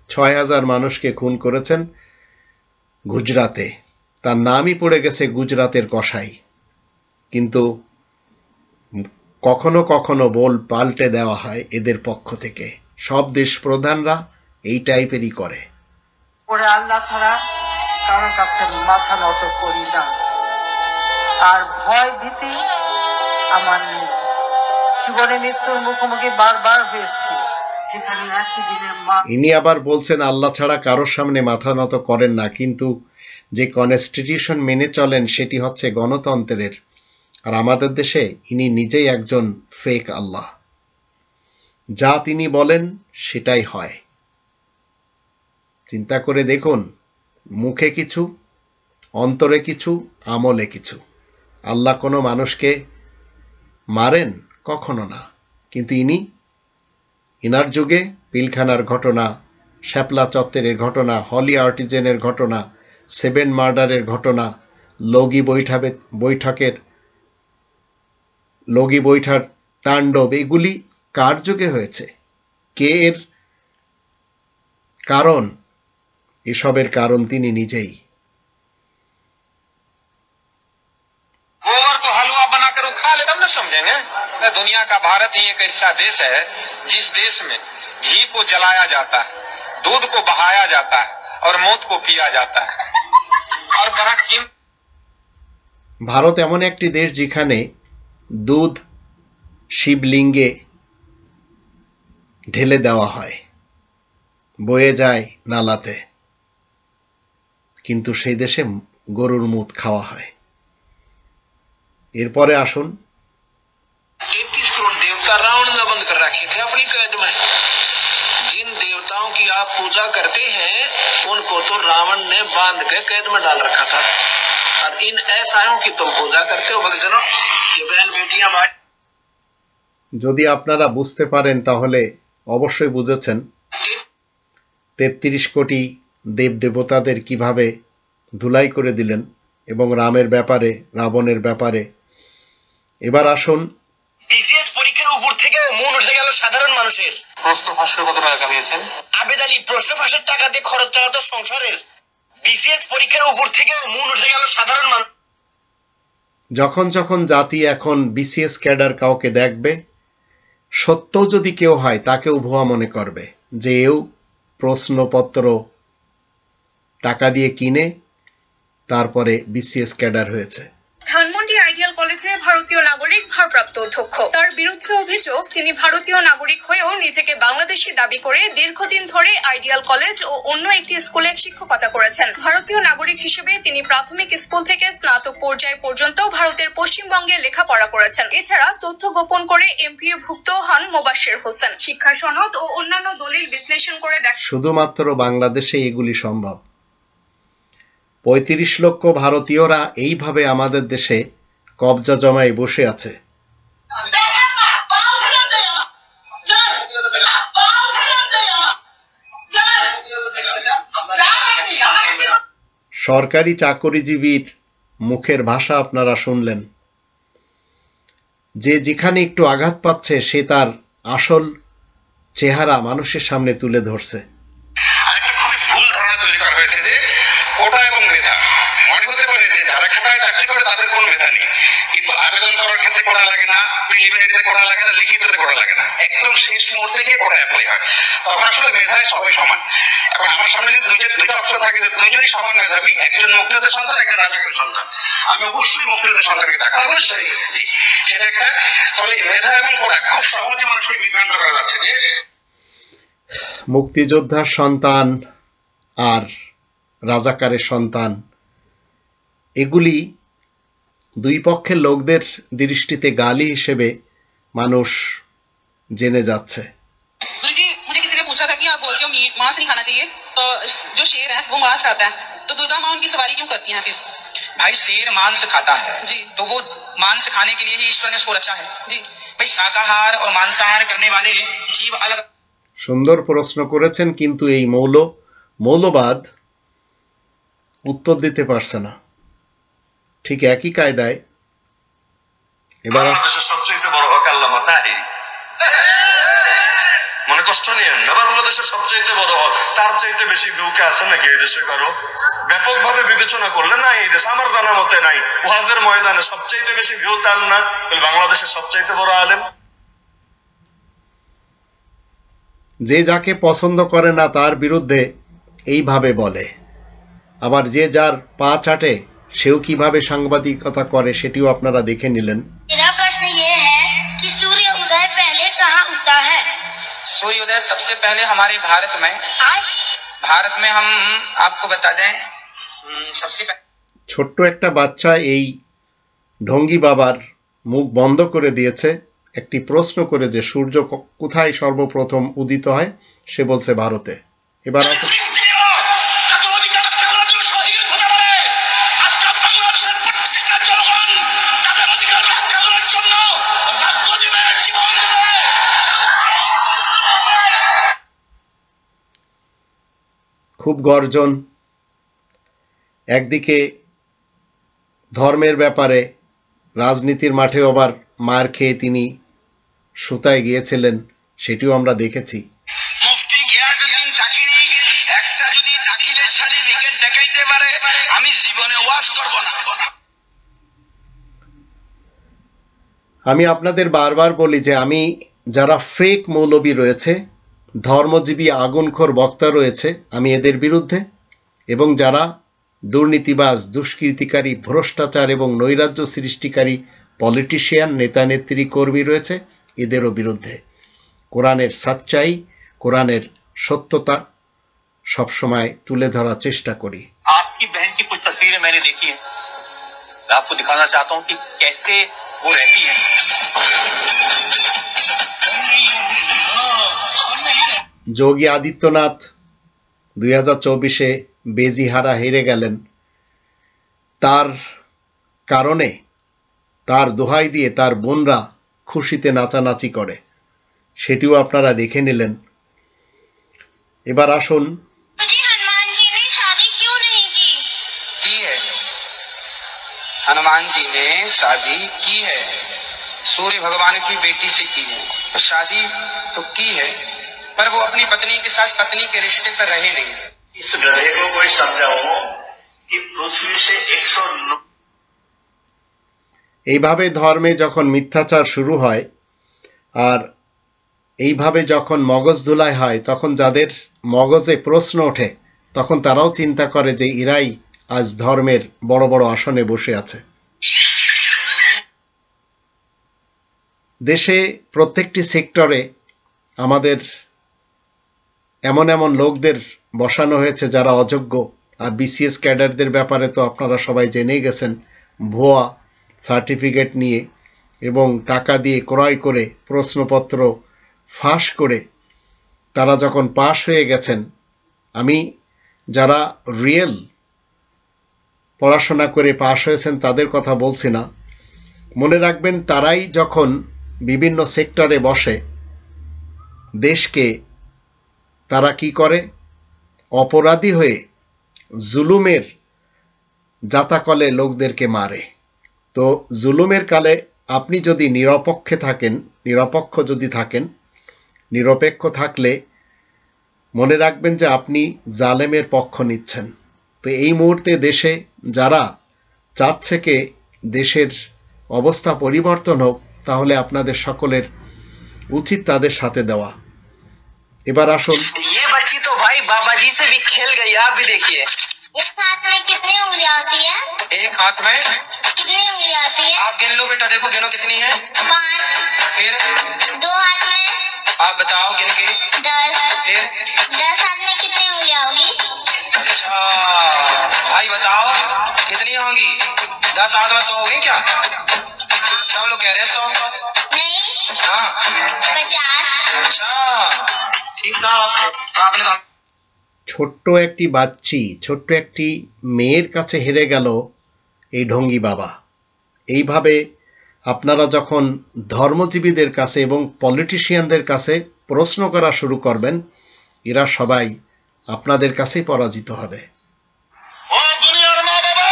A: ৬,০০০ মানুষকে খুন করেছেন গুজরাতে, তার নামই পড়ে গেছে গুজরাতের কসাই। কিন্তু কখনো কখনো বল পাল্টে দেওয়া হয় এদের পক্ষ থেকে। সব দেশ প্রধানরা এই টাইপেরই করে।
H: ওরে আল্লাহ ছাড়া কারোর কাছে মাথা নত করি না, আর ভয় ভীতি আমার নেই। জীবনে মৃত্যুর মুখোমুখি বারবার হয়েছি, যেখানে একই দিনের মা।
A: ইনি আবার বলছেন আল্লাহ ছাড়া কারোর সামনে মাথা নত করেন না, কিন্তু যে কনস্টিটিউশন মেনে চলেন সেটি হচ্ছে গণতন্ত্রের। আর আমাদের দেশে ইনি নিজেই একজন ফেক আল্লাহ, যা তিনি বলেন সেটাই হয়। চিন্তা করে দেখুন, মুখে কিছু, অন্তরে কিছু, আমলে কিছু। আল্লাহ কোনো মানুষকে মারেন? কখনো না। কিন্তু ইনার যুগে পিলখানার ঘটনা, শ্যাপলা চত্বরের ঘটনা, হলি আর্টিজেনের ঘটনা, 7 মার্ডারের ঘটনা, লগি বৈঠার তাণ্ডব, এগুলি কার যুগে হয়েছে? কে এর কারণ? এসবের কারণ তিনি নিজেই।
K: गोबर को हलवा बनाकर खा ले तब न समझेंगे। दुनिया का भारत ही एक ऐसा देश है जिस देश में घी को जलाया जाता है, दूध को बहाया जाता है और मौत को पिया जाता है। और बड़ा
A: ভারত এমন একটি দেশ যেখানে দুধ শিবলিঙ্গে ঢেলে দেওয়া হয়, বয়ে যায় নালাতে, কিন্তু সেই দেশে গরুর মুত খাওয়া হয়। এরপরে আসুন,
K: 33 करोड़ देवता रावण ने बंद कर रखे थे अपनी कैद में। जिन देवताओं की आप पूजा करते हैं उनको तो रावण ने बांध के कैद में डाल रखा था, और इन ऐसाओं की तुम पूजा करते हो भक्तजनों। ये बहन बेटियां भाई,
A: যদি আপনারা বুঝতে পারেন তাহলে অবশ্যই বুঝেছেন 33 কোটি দেবদেবতাদের কিভাবে ধুলাই করে দিলেন, এবং রামের ব্যাপারে, রাবণের ব্যাপারে। এবার আসুন,
N: বিসিএস পরীক্ষার উপর থেকে মন উঠে গেল সাধারণ মানুষের।
K: প্রশ্ন ফাঁসের কত টাকা কামিয়েছেন?
N: আবেদ আলী, প্রশ্ন ফাঁসের টাকা দিয়ে খরচ চালাতো সংসারের। বিসিএস পরীক্ষার উপর থেকে মন উঠে গেল সাধারণ মানুষ।
A: যখন যখন জাতি এখন বিসিএস ক্যাডার কাউকে দেখবে, সত্য যদি কেউ হয় তাকেও ভুয়া মনে করবে, যে এও প্রশ্নপত্র টাকা দিয়ে কিনে তারপরে বিসিএস ক্যাডার হয়েছে।
I: ধানমন্ডি আইডিয়াল কলেজে ভারতীয় নাগরিক ভারপ্রাপ্ত অধ্যক্ষ, তার বিরুদ্ধে অভিযোগ তিনি ভারতীয় নাগরিক হয়েও নিজেকে বাংলাদেশি দাবি করে দীর্ঘদিন ধরে আইডিয়াল কলেজ ও অন্য একটি স্কুলে শিক্ষকতা করেছেন। ভারতীয় নাগরিক হিসেবে তিনি প্রাথমিক স্কুল থেকে স্নাতক পর্যায় পর্যন্ত ভারতের পশ্চিমবঙ্গে লেখাপড়া করেছেন। এছাড়া তথ্য গোপন করে এমপিএ ভুক্ত হন মোবাশ্বের হোসেন। শিক্ষা সনদ ও অন্যান্য দলিল বিশ্লেষণ করে
A: শুধুমাত্র বাংলাদেশে এগুলি সম্ভব। 35 লক্ষ ভারতীয়রা এইভাবে আমাদের দেশে কবজা জমায় বসে আছে। সরকারি চাকরিজীবীর মুখের ভাষা আপনারা শুনলেন, যে যেখানে একটু আঘাত পাচ্ছে সে তার আসল চেহারা মানুষের সামনে তুলে ধরছে।
C: কোটা এবং মেধা মনে হতে পারে যে যারা কোটায় চাকরি করে তাদের কোনো মেধা নেই, কিন্তু আবেদন করার ক্ষেত্রে কোটা লাগে না, প্রিলিমিনারিতে কোটা লাগে না, লিখিততে কোটা লাগে না, একদম শেষ মুহূর্তে গিয়ে কোটা অ্যাপ্লাই হয়। তখন আসলে মেধায় সবাই সমান। এখন আমার সামনে যদি দুইটা অপশন থাকে যে দুইজনই সমান মেধাবী, একজন মুক্তিযোদ্ধার সন্তান, একজন রাজকের সন্তান, আমি অবশ্যই মুক্তিযোদ্ধার সন্তানকে থাকবো, অবশ্যই সেটা একটা। ফলে মেধা এবং কোটা খুব সহজে মানুষকে বিভ্রান্ত করা যাচ্ছে যে
A: মুক্তিযোদ্ধার সন্তান আর রাজাকারের সন্তান, এগুলি দুই পক্ষের লোকদের দৃষ্টিতে গালি হিসেবে মানুষ জেনে যাচ্ছে।
O: गुरुजी मुझे किसी ने पूछा था कि आप बोलते हो मांस नहीं खाना चाहिए, तो जो शेर है वो मांस खाता है, तो दुर्गा मां उनकी सवारी क्यों करती हैं फिर?
P: भाई शेर मांस खाता है
O: जी,
P: तो वो मांस खाने के लिए ही ईश्वर ने उसको रचा है
O: जी।
P: भाई शाकाहार और मांसाहार करने वाले जीव अलग।
A: সুন্দর প্রশ্ন করেছেন, কিন্তু এই মৌলবাদ উত্তর দিতে পারছে না। ঠিক একই কায়দায় এবার
C: বাংলাদেশের সবচেয়ে বড় হক আল্লামা তাহিরি, মনে কষ্ট নিয়েন না, বাংলাদেশের সবচেয়ে বড় হক, তার চাইতে বেশি ভিউকে আছে নাকি এই দেশে কারো? ব্যাপকভাবে বিবেচনা করলে না, এই দেশে আমার জানা মতে নাই। ওয়াজের ময়দানে সবচেয়ে বেশি ভিউ তার না, বাংলাদেশের সবচেয়ে বড় আলেম।
A: যে যাকে পছন্দ করে না তার বিরুদ্ধে এইভাবে বলে, আবার যে যার পা চাটে সেও কিভাবে সাংবাদিকতা করে সেটিও আপনারা দেখে নিলেন।
E: मेरा प्रश्न ये है कि सूर्य उदय पहले कहाँ उगता है?
P: सूर्योदय सबसे पहले हमारे भारत में हम आपको बता दें, सबसे
A: ছোট্ট একটা বাচ্চা এই ঢঙ্গি বাবার মুখ বন্ধ করে দিয়েছে একটি প্রশ্ন করে যে সূর্য কোথায় সর্বপ্রথম উদিত হয়, সে বলছে ভারতে। এবার খুব গর্জন, একদিকে ধর্মের ব্যাপারে রাজনীতির মাঠেও আবার মার খেয়ে তিনি সুতায় গিয়েছিলেন, সেটিও আমরা দেখেছি।
N: মুফতি গিয়াসউদ্দিন তাকিরি একটা যদি দাখিলের সার্টিফিকেট দেখাইতে পারে, আমি জীবনে ওয়াজ করব না।
A: আমি আপনাদের বারবার বলি যে আমি যারা ফেক মৌলবী রয়েছে, ধর্মজীবী আগুনখোর বক্তা রয়েছে, আমি এদের বিরুদ্ধে, এবং যারা দুর্নীতিবাজ, দুষ্কৃতিকারী, ভ্রষ্টাচার এবং নৈরাজ্য সৃষ্টিকারী পলিটিশিয়ান, নেতা নেত্রী, কর্মী রয়েছে, এদেরও বিরুদ্ধে। কোরআনের সাচ্চাই, কোরআনের সত্যতা সবসময় তুলে ধরার চেষ্টা করি।
M: आपकी बहन की कुछ तस्वीरें मैंने देखी हैं, मैं आपको दिखाना चाहता हूं कि कैसे वो रहती हैं।
A: যোগী আদিত্যনাথ 2024-এ বেজিহারা হেরে গেলেন, তার কারণে তার দোহাই দিয়ে তার বোনরা খুশিতে নাচানাচি করে, সেটিও আপনারা দেখে নিলেন। এবার আসুন,
E: हनुमान जी ने शादी क्यों नहीं की
P: है। हनुमान जी ने शादी की है, सूर्य भगवान की बेटी से की है, तो शादी तो की है, पर वो अपनी पत्नी के साथ पत्नी के रिश्ते पर रहे नहीं।
N: इस गधे को कोई समझाओ कि पृथ्वी से 109
A: এইভাবে ধর্মে যখন মিথ্যাচার শুরু হয় আর এইভাবে যখন মগজ ধুলাই হয়, তখন যাদের মগজে প্রশ্ন ওঠে তখন তারাও চিন্তা করে যে এরাই আজ ধর্মের বড় বড় আসনে বসে আছে। দেশে প্রত্যেকটি সেক্টরে আমাদের এমন এমন লোকদের বসানো হয়েছে যারা অযোগ্য, আর বিসিএস ক্যাডারদের ব্যাপারে তো আপনারা সবাই জেনেই গেছেন, ভুয়া সার্টিফিকেট নিয়ে এবং টাকা দিয়ে ক্রয় করে প্রশ্নপত্র ফাঁস করে তারা যখন পাশ হয়ে গেছেন, আমি যারা রিয়েল পড়াশোনা করে পাশ হয়েছেন তাদের কথা বলছি না, মনে রাখবেন তারাই যখন বিভিন্ন সেক্টরে বসে দেশকে তারা কি করে, অপরাধী হয়ে জুলুমের জাতাকলে লোকদেরকে মারে। তো জুলুমের কালে আপনি যদি নিরপেক্ষ থাকলে মনে রাখবেন যে আপনি জালেমের পক্ষ নিচ্ছেন। তো এই মুহূর্তে দেশে যারা চাচ্ছে কে দেশের অবস্থা পরিবর্তন হোক, তাহলে আপনাদের সকলের উচিত তাদের সাথে দেওয়া। এবার আসুন,
N: ये बच्ची तो भाई बाबा जी से भी खेल गई, आप भी देखिए।
E: एक हाथ में कितनी उंगलियां होती है?
P: एक हाथ में
E: कितनी उंगलियां होती है?
P: आप गिन लो बेटा, देखो गिनो कितनी है।
E: 5।
P: फिर
E: 2 हाथ में
P: आप बताओ गिन के।
E: 10।
P: फिर
E: 10 हाथ में कितनी उंगलियां होगी?
P: अच्छा भाई भाई बताओ कितनी होंगी? 10 आदमी 100 होगी क्या? सब लोग कह रहे हैं 100।
E: नहीं,
P: हाँ
E: 50।
P: अच्छा ठीक था आपने।
A: ছোট্ট একটি বাচ্চি, ছোট্ট একটি মেয়ের কাছে হেরে গেল এই ঢঙ্গি বাবা। এইভাবে আপনারা যখন ধর্মজীবীদের কাছে এবং পলিটিশিয়ানদের কাছে প্রশ্ন করা শুরু করবেন, এরা সবাই আপনাদের কাছেই পরাজিত হবে।
C: ও দুনিয়ার মা বাবা,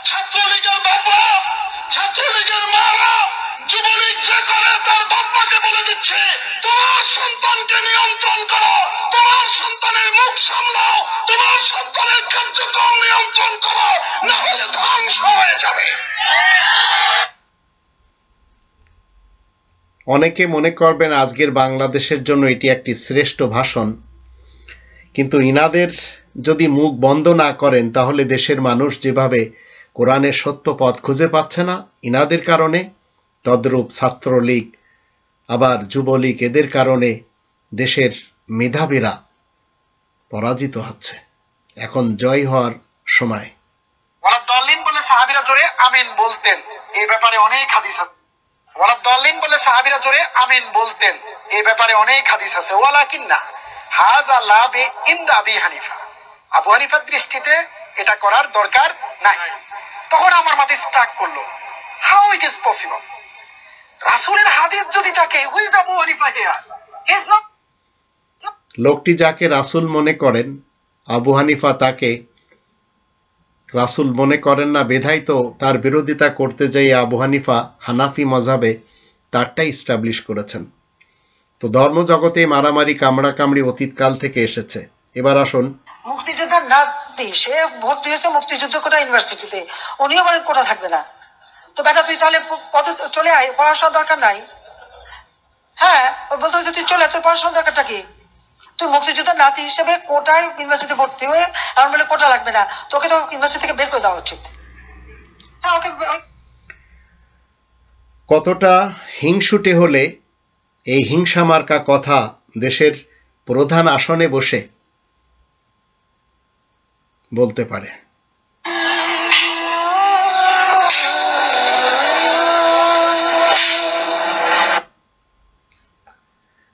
C: ছাত্রলীগের বাবা, ছাত্রলীগের মারা, যুবলীগ যে করে তার বাপ্পাকে বলে দিচ্ছে তোমার সন্তানকে নিয়ন্ত্রণ করো, তোমার সন্তানের মুখ সামলাও, তোমার সন্তানের কার্যক্রম নিয়ন্ত্রণ করো, না হলে ধ্বংস হয়ে যাবে।
A: অনেকে মনে করবেন আজকের বাংলাদেশের জন্য এটি একটি শ্রেষ্ঠ ভাষণ, কিন্তু ইনাদের যদি মুখ বন্ধ না করেন তাহলে দেশের মানুষ যেভাবে কোরআনের সত্য পথ খুঁজে পাচ্ছে না ইনাদের কারণে, তদ্রূপ ছাত্রলীগ আবার যুবলীগ এদের কারণে দেশের মেধাবীরা পরাজিত হচ্ছে। এখন জয় হওয়ার সময়।
H: ওয়ালাদ-দাল্লিন বলে সাহাবীরা জোরে আমিন বলতেন, এই ব্যাপারে অনেক হাদিস আছে। ওয়ালাদ-দাল্লিন বলে সাহাবীরা জোরে আমিন বলতেন, এই ব্যাপারে অনেক হাদিস আছে। ওয়ালাকিন্না হাযা লা বি ইনদা আবি হানিফা, আবু হানিফার দৃষ্টিতে এটা করার দরকার নাই। তখন আমার মাথায় স্ট্রাক করলো, হাউ ইট ইজ পসিবল? রাসূলের হাদিস যদি থাকে, who is Abu Hanifa here? He is not.
A: লোকটি যাকে রাসূল মনে করেন, আবু হানিফা তাকে রাসূল মনে করেন না, বেধাই তো তার বিরোধিতা করতে যাই আবু হানিফা হানাফি মযহাবে তারটাই ইস্টাবলিশ করেছেন। তো ধর্মজগতে মারামারি কামড়াকামড়ি অতীতকাল থেকে এসেছে। এবার আসুন,
H: মুক্তিযোদ্ধার নাতি সে ভর্তি হয়েছে মুক্তিযুদ্ধ কোটা ইউনিভার্সিটিতে, উনিও বলেন কোটা থাকবে না। তো বেটা তুই তাহলে চলে আয়, পড়াশোনার দরকার নাই। হ্যাঁ বলতে হচ্ছে তুই চলে, তোর পড়াশোনার দরকারটা কি? তুই মুক্তিযোদ্ধার নাতি হিসেবে কোটায় ইউনিভার্সিটিতে ভর্তি হয়ে এমন বলে কোটা লাগবে না, তোকে তো ইউনিভার্সিটি থেকে বের করে দেওয়া উচিত। হ্যাঁ ওকে।
A: কতটা হিংসুটে হলে এই হিংসা মার্কা কথা দেশের প্রধান আসনে বসে বলতে পারে?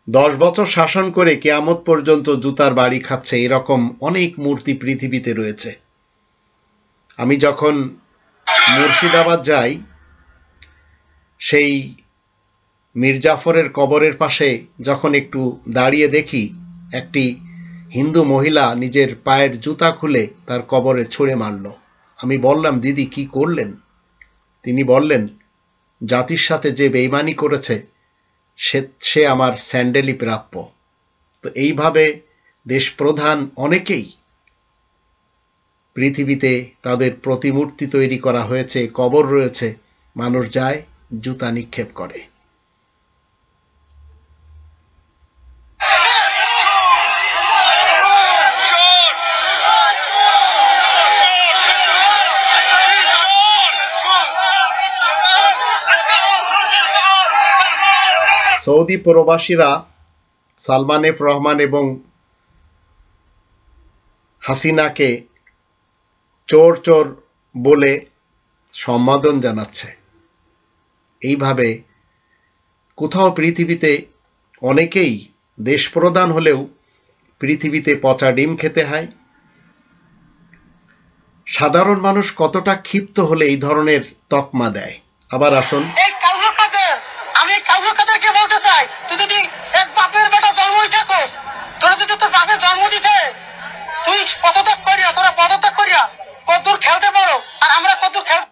A: 10 বছর শাসন করে কিয়ামত পর্যন্ত জুতার বাড়ি খাচ্ছে এরকম অনেক মূর্তি পৃথিবীতে রয়েছে। আমি যখন মুর্শিদাবাদ যাই, সেই মীর জাফরের কবরের পাশে যখন একটু দাঁড়িয়ে দেখি একটি হিন্দু মহিলা নিজের পায়ের জুতা খুলে তার কবরে ছুঁড়ে মারল। আমি বললাম, দিদি কি করলেন? তিনি বললেন, জাতির সাথে যে বেঈমানি করেছে সে আমার স্যান্ডেলই প্রাপ্য। তো এইভাবে দেশপ্রধান অনেকেই পৃথিবীতে তাদের প্রতিমূর্তি তৈরি করা হয়েছে, কবর রয়েছে, মানুষ যায় জুতা নিক্ষেপ করে। সৌদি প্রবাসীরা সালমান এফ রহমান এবং হাসিনাকে চোর চোর বলে সম্বোধন জানাচ্ছে। এইভাবে কোথাও পৃথিবীতে অনেকেই দেশপ্রধান হলেও পৃথিবীতে পচা ডিম খেতে হয়। সাধারণ মানুষ কতটা ক্ষিপ্ত হলে এই ধরনের তকমা দেয়। আবার আসুন,
H: আমি কাউকে কাদেরকে বলতে চাই, তুই যদি এক বাপের বেটা জন্মই থাকো, তোরা যদি তোর বাপের জন্ম দিতে তুই পদত্যাগ করিয়া, তোরা পদত্যাগ করিয়া কতদূর খেলতে পারো আর আমরা কতদূর খেল।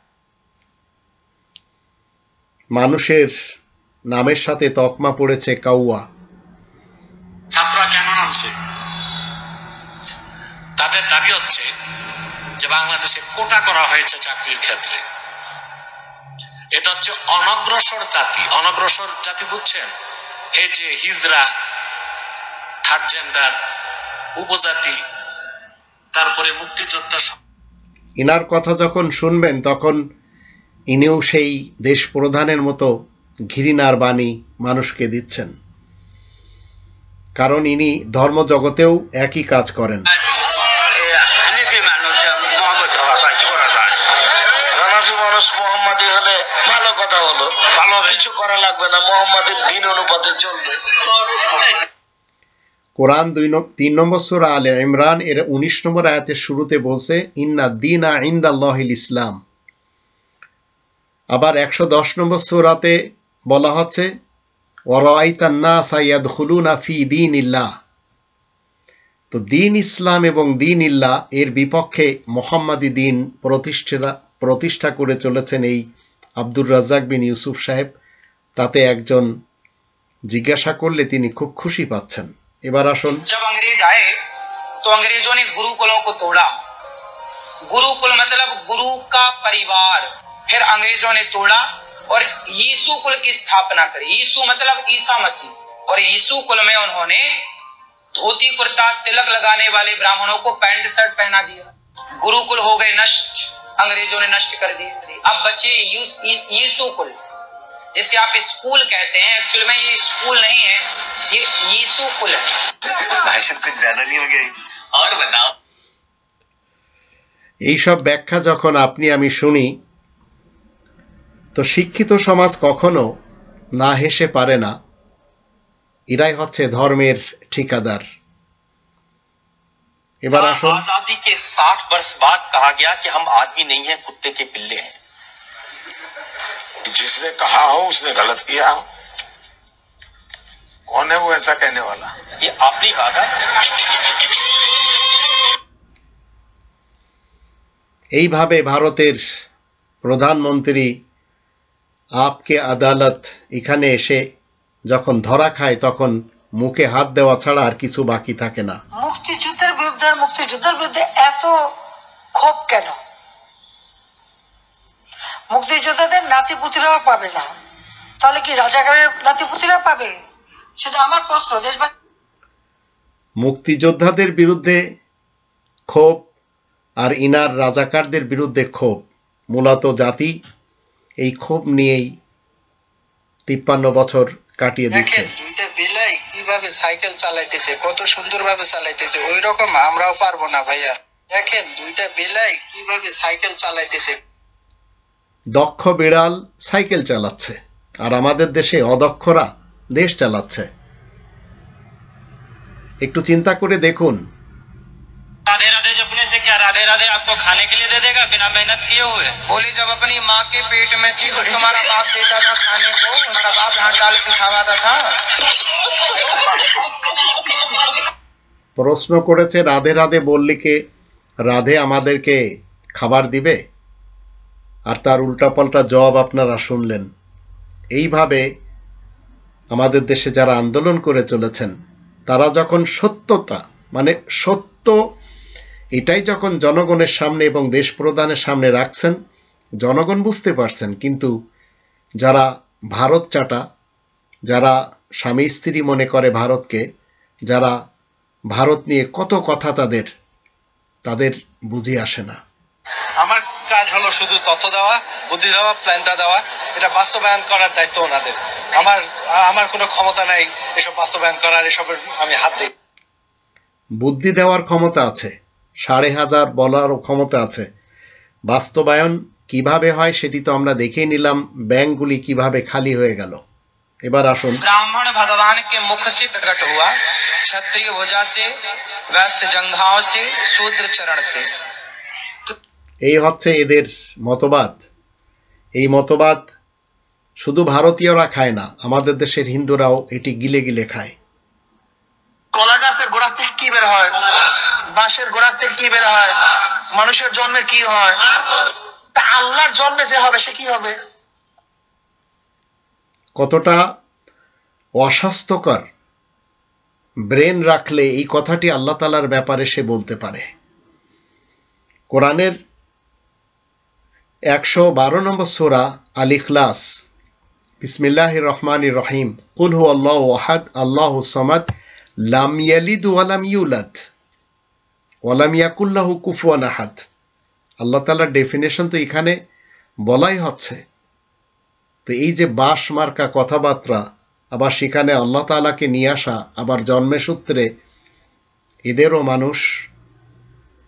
A: মানুষের নামের সাথে তকমা পড়েছে কাউয়া।
Q: ছাত্ররা কেন নামছে? তাদের দাবি হচ্ছে যে বাংলাদেশে কোটা করা হয়েছে চাকরির ক্ষেত্রে। এটা হচ্ছে অনগ্রসর জাতি। অনগ্রসর জাতি বুঝছেন? এই যে হিজড়া, থার্ড জেন্ডার, উপজাতি, তারপরে মুক্তিযোদ্ধা।
A: ইনার কথা যখন শুনবেন তখন ইনিও সেই দেশ প্রধানের মতো ঘৃণার বাণী মানুষকে দিচ্ছেন, কারণ ইনি ধর্মজগতেও একই কাজ করেন।
N: ভাষায় কি করা যায়? হানাফি মানুষ মোহাম্মদী হলে ভালো কথা হলো, ভালো কিছু করা লাগবে না, মোহাম্মদের দিন অনুপাতে চলবে।
A: কোরআন 3 নম্বর সূরা আলে ইমরান এর 19 নম্বর আয়াতের শুরুতে বলছে ইন্না দীনা ইনদাল্লাহিল ইসলাম। আবার 110 নম্বর সূরাতে বলা হচ্ছে ওয়ারাআইতান নাসা ইয়াদখুলুনা ফি দীনিল্লাহ। তো দিন ইসলাম এবং দিন ইল্লাহ এর বিপক্ষে মোহাম্মদী দিন প্রতিষ্ঠা করে চলেছেন এই আব্দুর রাজ্জাক বিন ইউসুফ সাহেব। তাতে একজন জিজ্ঞাসা করলে তিনি খুব খুশি পাচ্ছেন। এবার আসুন।
P: जब अंग्रेज आए तो अंग्रेजों ने गुरुकुलों को तोड़ा। गुरुकुल मतलब गुरु का परिवार, फिर अंग्रेजों ने तोड़ा और यीशु कुल की स्थापना करी। यीशु मतलब ईसा मसीह, और यीशु कुल में उन्होंने धोती कुर्ता तिलक लगाने वाले ब्राह्मणों को पैंट शर्ट पहना दिया। गुरुकुल हो गए नष्ट, अंग्रेजों ने नष्ट कर दिए। अब बचे यीशु कुल, जिसे आप स्कूल कहते हैं, एक्चुअल में ये स्कूल नहीं है, ये यीशु कुल है।
N: भाई साहब कुछ ज्यादा नहीं हो गया? और बताओ।
A: এই সব ব্যাখ্যা যখন আপনি আমি শুনি, তো শিক্ষিত সমাজ কখনো না হেসে পারে না। এরাই হচ্ছে ধর্মের ঠিকাদার। এবার আসুন।
J: आजादी के 60 वर्ष बाद कहा गया कि हम आदमी नहीं हैं, कुत्ते के पिल्ले हैं।
N: जिसने कहा हो उसने गलत किया हो। कौन है वो ऐसा कहने वाला?
J: ये आपने कहा था।
A: এইভাবে ভারতের প্রধানমন্ত্রী আপকে আদালত এখানে এসে যখন ধরা খায় তখন মুখে হাত দেওয়া ছাড়া আর কিছু বাকি থাকে না।
H: মুক্তিযুদ্ধের বিরুদ্ধে এত ক্ষোভ কেন? মুক্তিযোদ্ধাদের নাতিপুতিরাও পাবে না, তাহলে কি রাজাকারের নাতিপুতিরা পাবে? সেটা আমার প্রশ্ন। দেশবাসী
A: মুক্তিযোদ্ধাদের বিরুদ্ধে ক্ষোভ আর ইনার রাজাকারদের বিরুদ্ধে ক্ষোভ, মূলত জাতি এই ক্ষোভ নিয়েই 53 বছর কাটিয়ে দিচ্ছে।
G: দুইটা বেলাই কিভাবে সাইকেল চালাইতেছে, কত সুন্দরভাবে চালাইতেছে, ওই রকম আমরাও পারবো না ভাইয়া। দেখেন দুইটা বেলাই কিভাবে সাইকেল চালাইতেছে।
A: দক্ষ বিড়াল সাইকেল চালাচ্ছে আর আমাদের দেশে অদক্ষরা দেশ চালাচ্ছে। একটু চিন্তা করে দেখুন।
R: राधे राधे जपने से क्या राधे राधे आपको खाने के लिए दे देगा बिना मेहनत किए हुए?
P: बोली जब अपनी माँ के पेट में थी तो तुम्हारा बाप देता था खाने को, तुम्हारा बाप हाथ डाल के खावाता था।
A: প্রশ্ন করেছে রাধে রাধে বললে কি রাধে আমাদেরকে খাবার দিবে? আর তার উল্টাপাল্টা জবাব আপনারা শুনলেন। এইভাবে আমাদের দেশে যারা আন্দোলন করে চলেছেন তারা যখন সত্যতা মানে সত্য এটাই যখন জনগণের সামনে এবং দেশ প্রধানের সামনে রাখছেন, জনগণ বুঝতে পারছেন। কিন্তু যারা ভারত চাটা, যারা স্বামী স্ত্রী মনে করে ভারতকে, যারা ভারত নিয়ে কত কথা তাদের বুঝি আসে না।
F: আমার কাজ হলো শুধু তথ্য দেওয়া, বুদ্ধি দেওয়া, প্ল্যানটা দেওয়া, এটা বাস্তবায়ন করার দায়িত্ব ওনাদের। আমার কোনো ক্ষমতা নাই এসব বাস্তবায়ন করার, এসবের আমি হাত দিই।
A: বুদ্ধি দেওয়ার ক্ষমতা আছে, 5,500 বলারও ক্ষমতা আছে। বাস্তবায়ন কিভাবে হয় সেটি তো আমরা দেখেই নিলাম, ব্যাংকগুলি কিভাবে খালি হয়ে গেল। এবার আসুন।
P: ब्राह्मण भगवान के मुख से प्रकट हुआ, क्षत्रिय भुजा से, वैश्य जंघाओं से, शूद्र चरण से।
A: এই হচ্ছে এদের মতবাদ। এই মতবাদ শুধু ভারতীয়রা খায় না, আমাদের দেশের হিন্দুরাও এটি গিলে গিলে খায়।
G: কলা গাছের গোড়া থেকে কি বের হয়? বাঁশের গোড়া থেকে কি বের হয়? মানুষের জন্মে কি হয়? তা আল্লাহর জন্মে যে হবে সে কি হবে?
A: কতটা অস্বাস্থ্যকর ব্রেন রাখলে এই কথাটি আল্লাহ তাআলার ব্যাপারে সে বলতে পারে। কোরআনের 112 নম্বর সূরা আল ইখলাস, বিসমিল্লাহির রহমানির রহিম, কুল হুয়াল্লাহু আহাদ আল্লাহুস সামাদ লাম ইয়ালিদ ওয়া লাম ইউলাদ ওয়া লাম ইয়াকুল লাহু কুফুয়ান আহাদ। আল্লাহ তাআলার ডেফিনেশন তো এখানে বলাই হচ্ছে। তো এই যে বাস মার্কা কথাবার্তা, আবার সেখানে আল্লাহ তাআলাকে নিয়ে আসা, আবার জন্মের সূত্রে এদেরও মানুষ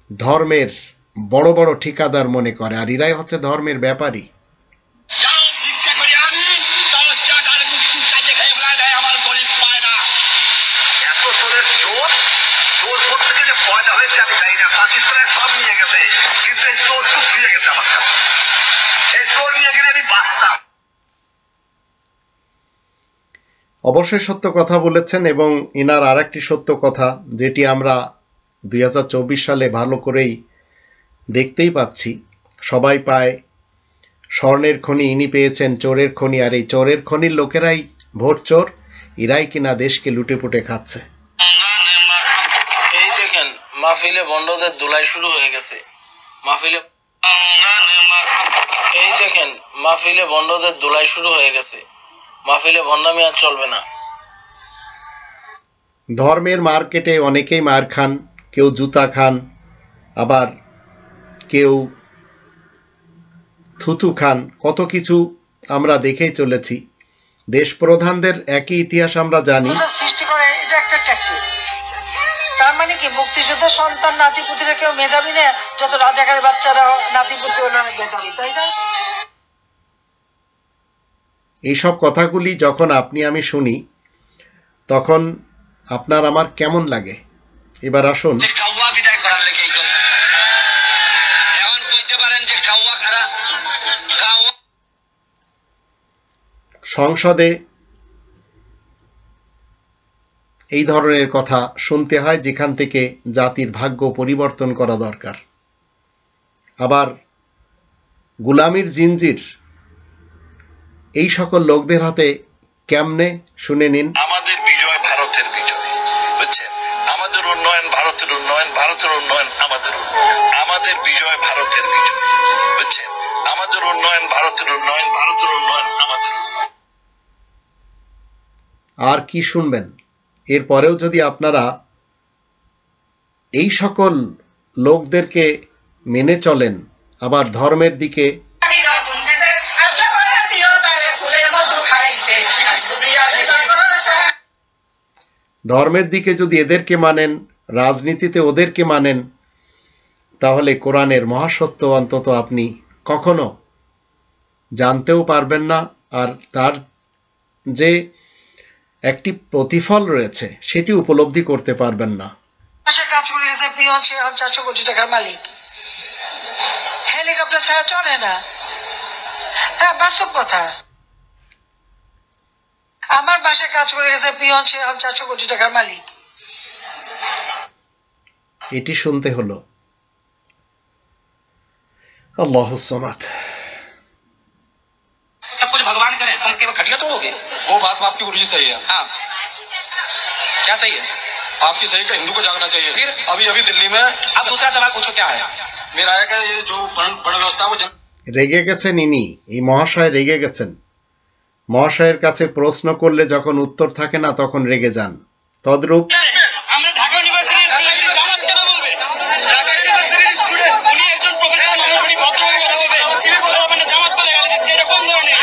A: ধর্মের বড় বড় ঠিকাদার মনে করে, আর এরাই হচ্ছে ধর্মের ব্যাপারী। অবশ্যই সত্য কথা বলেছেন, এবং ইনার আর একটি সত্য কথা যেটি আমরা 2024 সালে ভালো করেই দেখতেই পাচ্ছি, সবাই পায় স্বর্ণের খনি, ইনি পেয়েছেন চোরের খনি, আর এই চোরের খনির লোকেরাই ভোট চোর, এরাই কিনা দেশকে লুটে পুটে খাচ্ছে।
N: এই দেখেন মাহফিলে বন্ডদের দোলাই শুরু হয়ে গেছে, এই দেখেন মাহফিলে বন্ডদের দোলাই শুরু হয়ে গেছে, মাহফিলে ভণ্ডামি আর চলবে না।
A: ধর্মের মার্কেটে অনেকেই মার খান, কেউ জুতা খান, আবার কেউ থুতু খান, কত কিছু আমরা দেখেই চলেছি। দেশ প্রধানদের একই ইতিহাস আমরা জানি।
H: সৃষ্টি করে এটা একটা ট্যাকটিক। তার মানে কি মুক্তিযোদ্ধার সন্তান নাতিপুতিরা কেউ মেধাবী না, যত রাজাকারের বাচ্চারা নাতিপুতি হলো মেধাবী, তাই না?
A: এইসব কথাগুলি যখন আপনি আমি শুনি তখন আপনার আমার কেমন লাগে? এবার আসুন সংসদে এই ধরনের কথা শুনতে হয় যেখান থেকে জাতির ভাগ্য পরিবর্তন করা দরকার। আবার গোলামির জিনজির এই সকল লোকদের হাতে কেমনে শুনে নিন।
C: আমাদের বিজয় ভারতের বিজয়, বুঝছেন? আমাদের উন্নয়ন ভারতের উন্নয়ন, ভারতের উন্নয়ন আমাদের উন্নয়ন, আমাদের বিজয় ভারতের বিজয়, বুঝছেন? আমাদের উন্নয়ন ভারতের উন্নয়ন, ভারতের উন্নয়ন আমাদের উন্নয়ন।
A: আর কি শুনবেন? এরপরেও যদি আপনারা এই সকল লোকদেরকে মেনে চলেন, আবার ধর্মের দিকে যদি এদেরকে মানেন, রাজনীতিতে ওদেরকে মানেন, তাহলে কোরআনের মহাসত্য অন্তত আপনি কখনো জানতেও পারবেন না, আর তার যে একটি প্রতিফল রয়েছে সেটি উপলব্ধি করতে পারবেন না।
H: কাজ করে গেছে পিয়ন, সে 400 কোটি টাকার মালিক, হেলিকপ্টার ছাড়া চলে না। হ্যাঁ, বাস্তব কথা। আমার বাসায় কাজ করে গেছে পিয়ন, সে 400 কোটি টাকার মালিক।
A: এটি শুনতে হলো। अल्लाहुस समद।
R: सब कुछ भगवान करे, तुम केवल खटिया तोड़ोगे?
K: वो बात में आपकी गुरुजी सही है।
R: हाँ, क्या सही है?
K: आपकी सही का हिंदू को जागना चाहिए।
R: फिर
K: अभी दिल्ली में
R: अब दूसरा सवाल पूछो, क्या है?
K: मेरा है कि ये जो वर्ण व्यवस्था वो
A: রেগে গেছেন ইনি, এই মহাশয় রেগে গেছেন। মহাশয়ের কাছে প্রশ্ন করলে যখন উত্তর থাকে না তখন রেগে যান। তদ্রূপ
R: আমরা ঢাকা ইউনিভার্সিটির স্টুডেন্ট, জামাত কেন বলবে? ঢাকা ইউনিভার্সিটির স্টুডেন্ট, উনি একজন প্রফেসর মানুষ, উনি ভদ্রভাবে কথা বলবে, তিনি কথা বলবেন না, জামাত বলে গালি দিচ্ছে, এটা কোন ধরনের?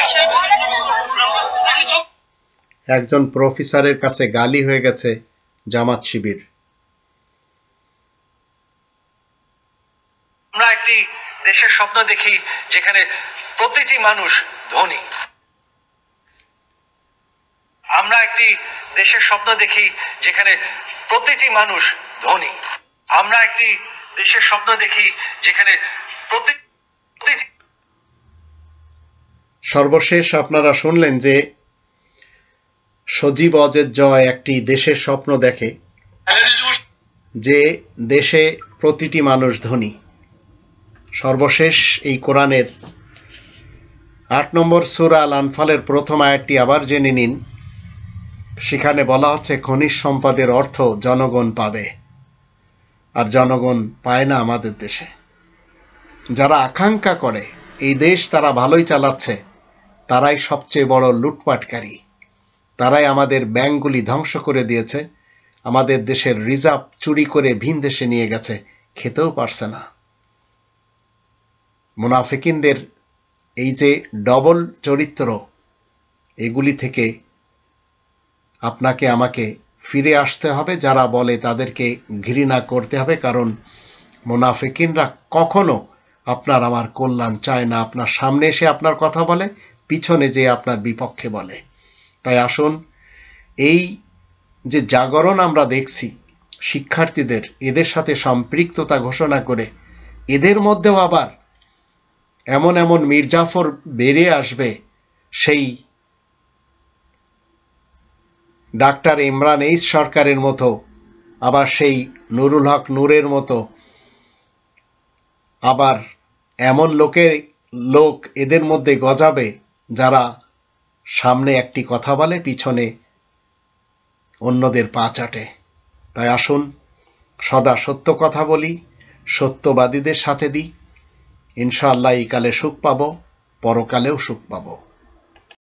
A: একজন প্রফেসরের কাছে গালি হয়ে গেছে জামাত শিবির।
G: আমরা একটি দেশের স্বপ্ন দেখি যেখানে প্রতিটি মানুষ ধনী। আমরা একটি দেশের স্বপ্ন দেখি যেখানে প্রতিটি মানুষ ধনী। আমরা একটি দেশের স্বপ্ন দেখি যেখানে
A: সর্বশেষ আপনারা শুনলেন যে সজীব অজের জয় একটি দেশের স্বপ্ন দেখে যে দেশে প্রতিটি মানুষ ধনী। সর্বশেষ এই কোরআনের 8 নম্বর সূরা আল আনফালের প্রথম আয়াতটি আবার জেনে নিন। সেখানে বলা হচ্ছে খনিজ সম্পদের অর্থ জনগণ পাবে, আর জনগণ পায় না আমাদের দেশে। যারা আকাঙ্ক্ষা করে এই দেশ তারা ভালোই চালাচ্ছে, তারাই সবচেয়ে বড় লুটপাটকারী। তারাই আমাদের ব্যাংকগুলি ধ্বংস করে দিয়েছে, আমাদের দেশের রিজার্ভ চুরি করে ভিন দেশে নিয়ে গেছে, খেতেও পারছে না। মুনাফিকিনদের এই যে ডবল চরিত্র, এগুলি থেকে আপনাকে আমাকে ফিরে আসতে হবে। যারা বলে তাদেরকে ঘৃণা করতে হবে, কারণ মুনাফিকিনরা কখনো আপনার আমার কল্যাণ চায় না। আপনার সামনে এসে আপনার কথা বলে, পিছনে যে আপনার বিপক্ষে বলে। তাই আসুন, এই যে জাগরণ আমরা দেখছি শিক্ষার্থীদের, এদের সাথে সম্পৃক্ততা ঘোষণা করে এদের মধ্যেও আবার এমন এমন মির্জাফর বেরিয়ে আসবে, সেই ডাক্তার ইমরান এইচ সরকারের মতো, আবার সেই নুরুল হক নূরের মতো, আবার এমন লোক এদের মধ্যে গজাবে যারা সামনে একটি কথা বলে, পিছনে অন্যদের পা চাটে। তাই আসুন সদা সত্য কথা বলি, সত্যবাদীদের সাথে দিই, ইনশাআল্লাহ এই কালে সুখ পাবো, পরকালেও সুখ পাবো।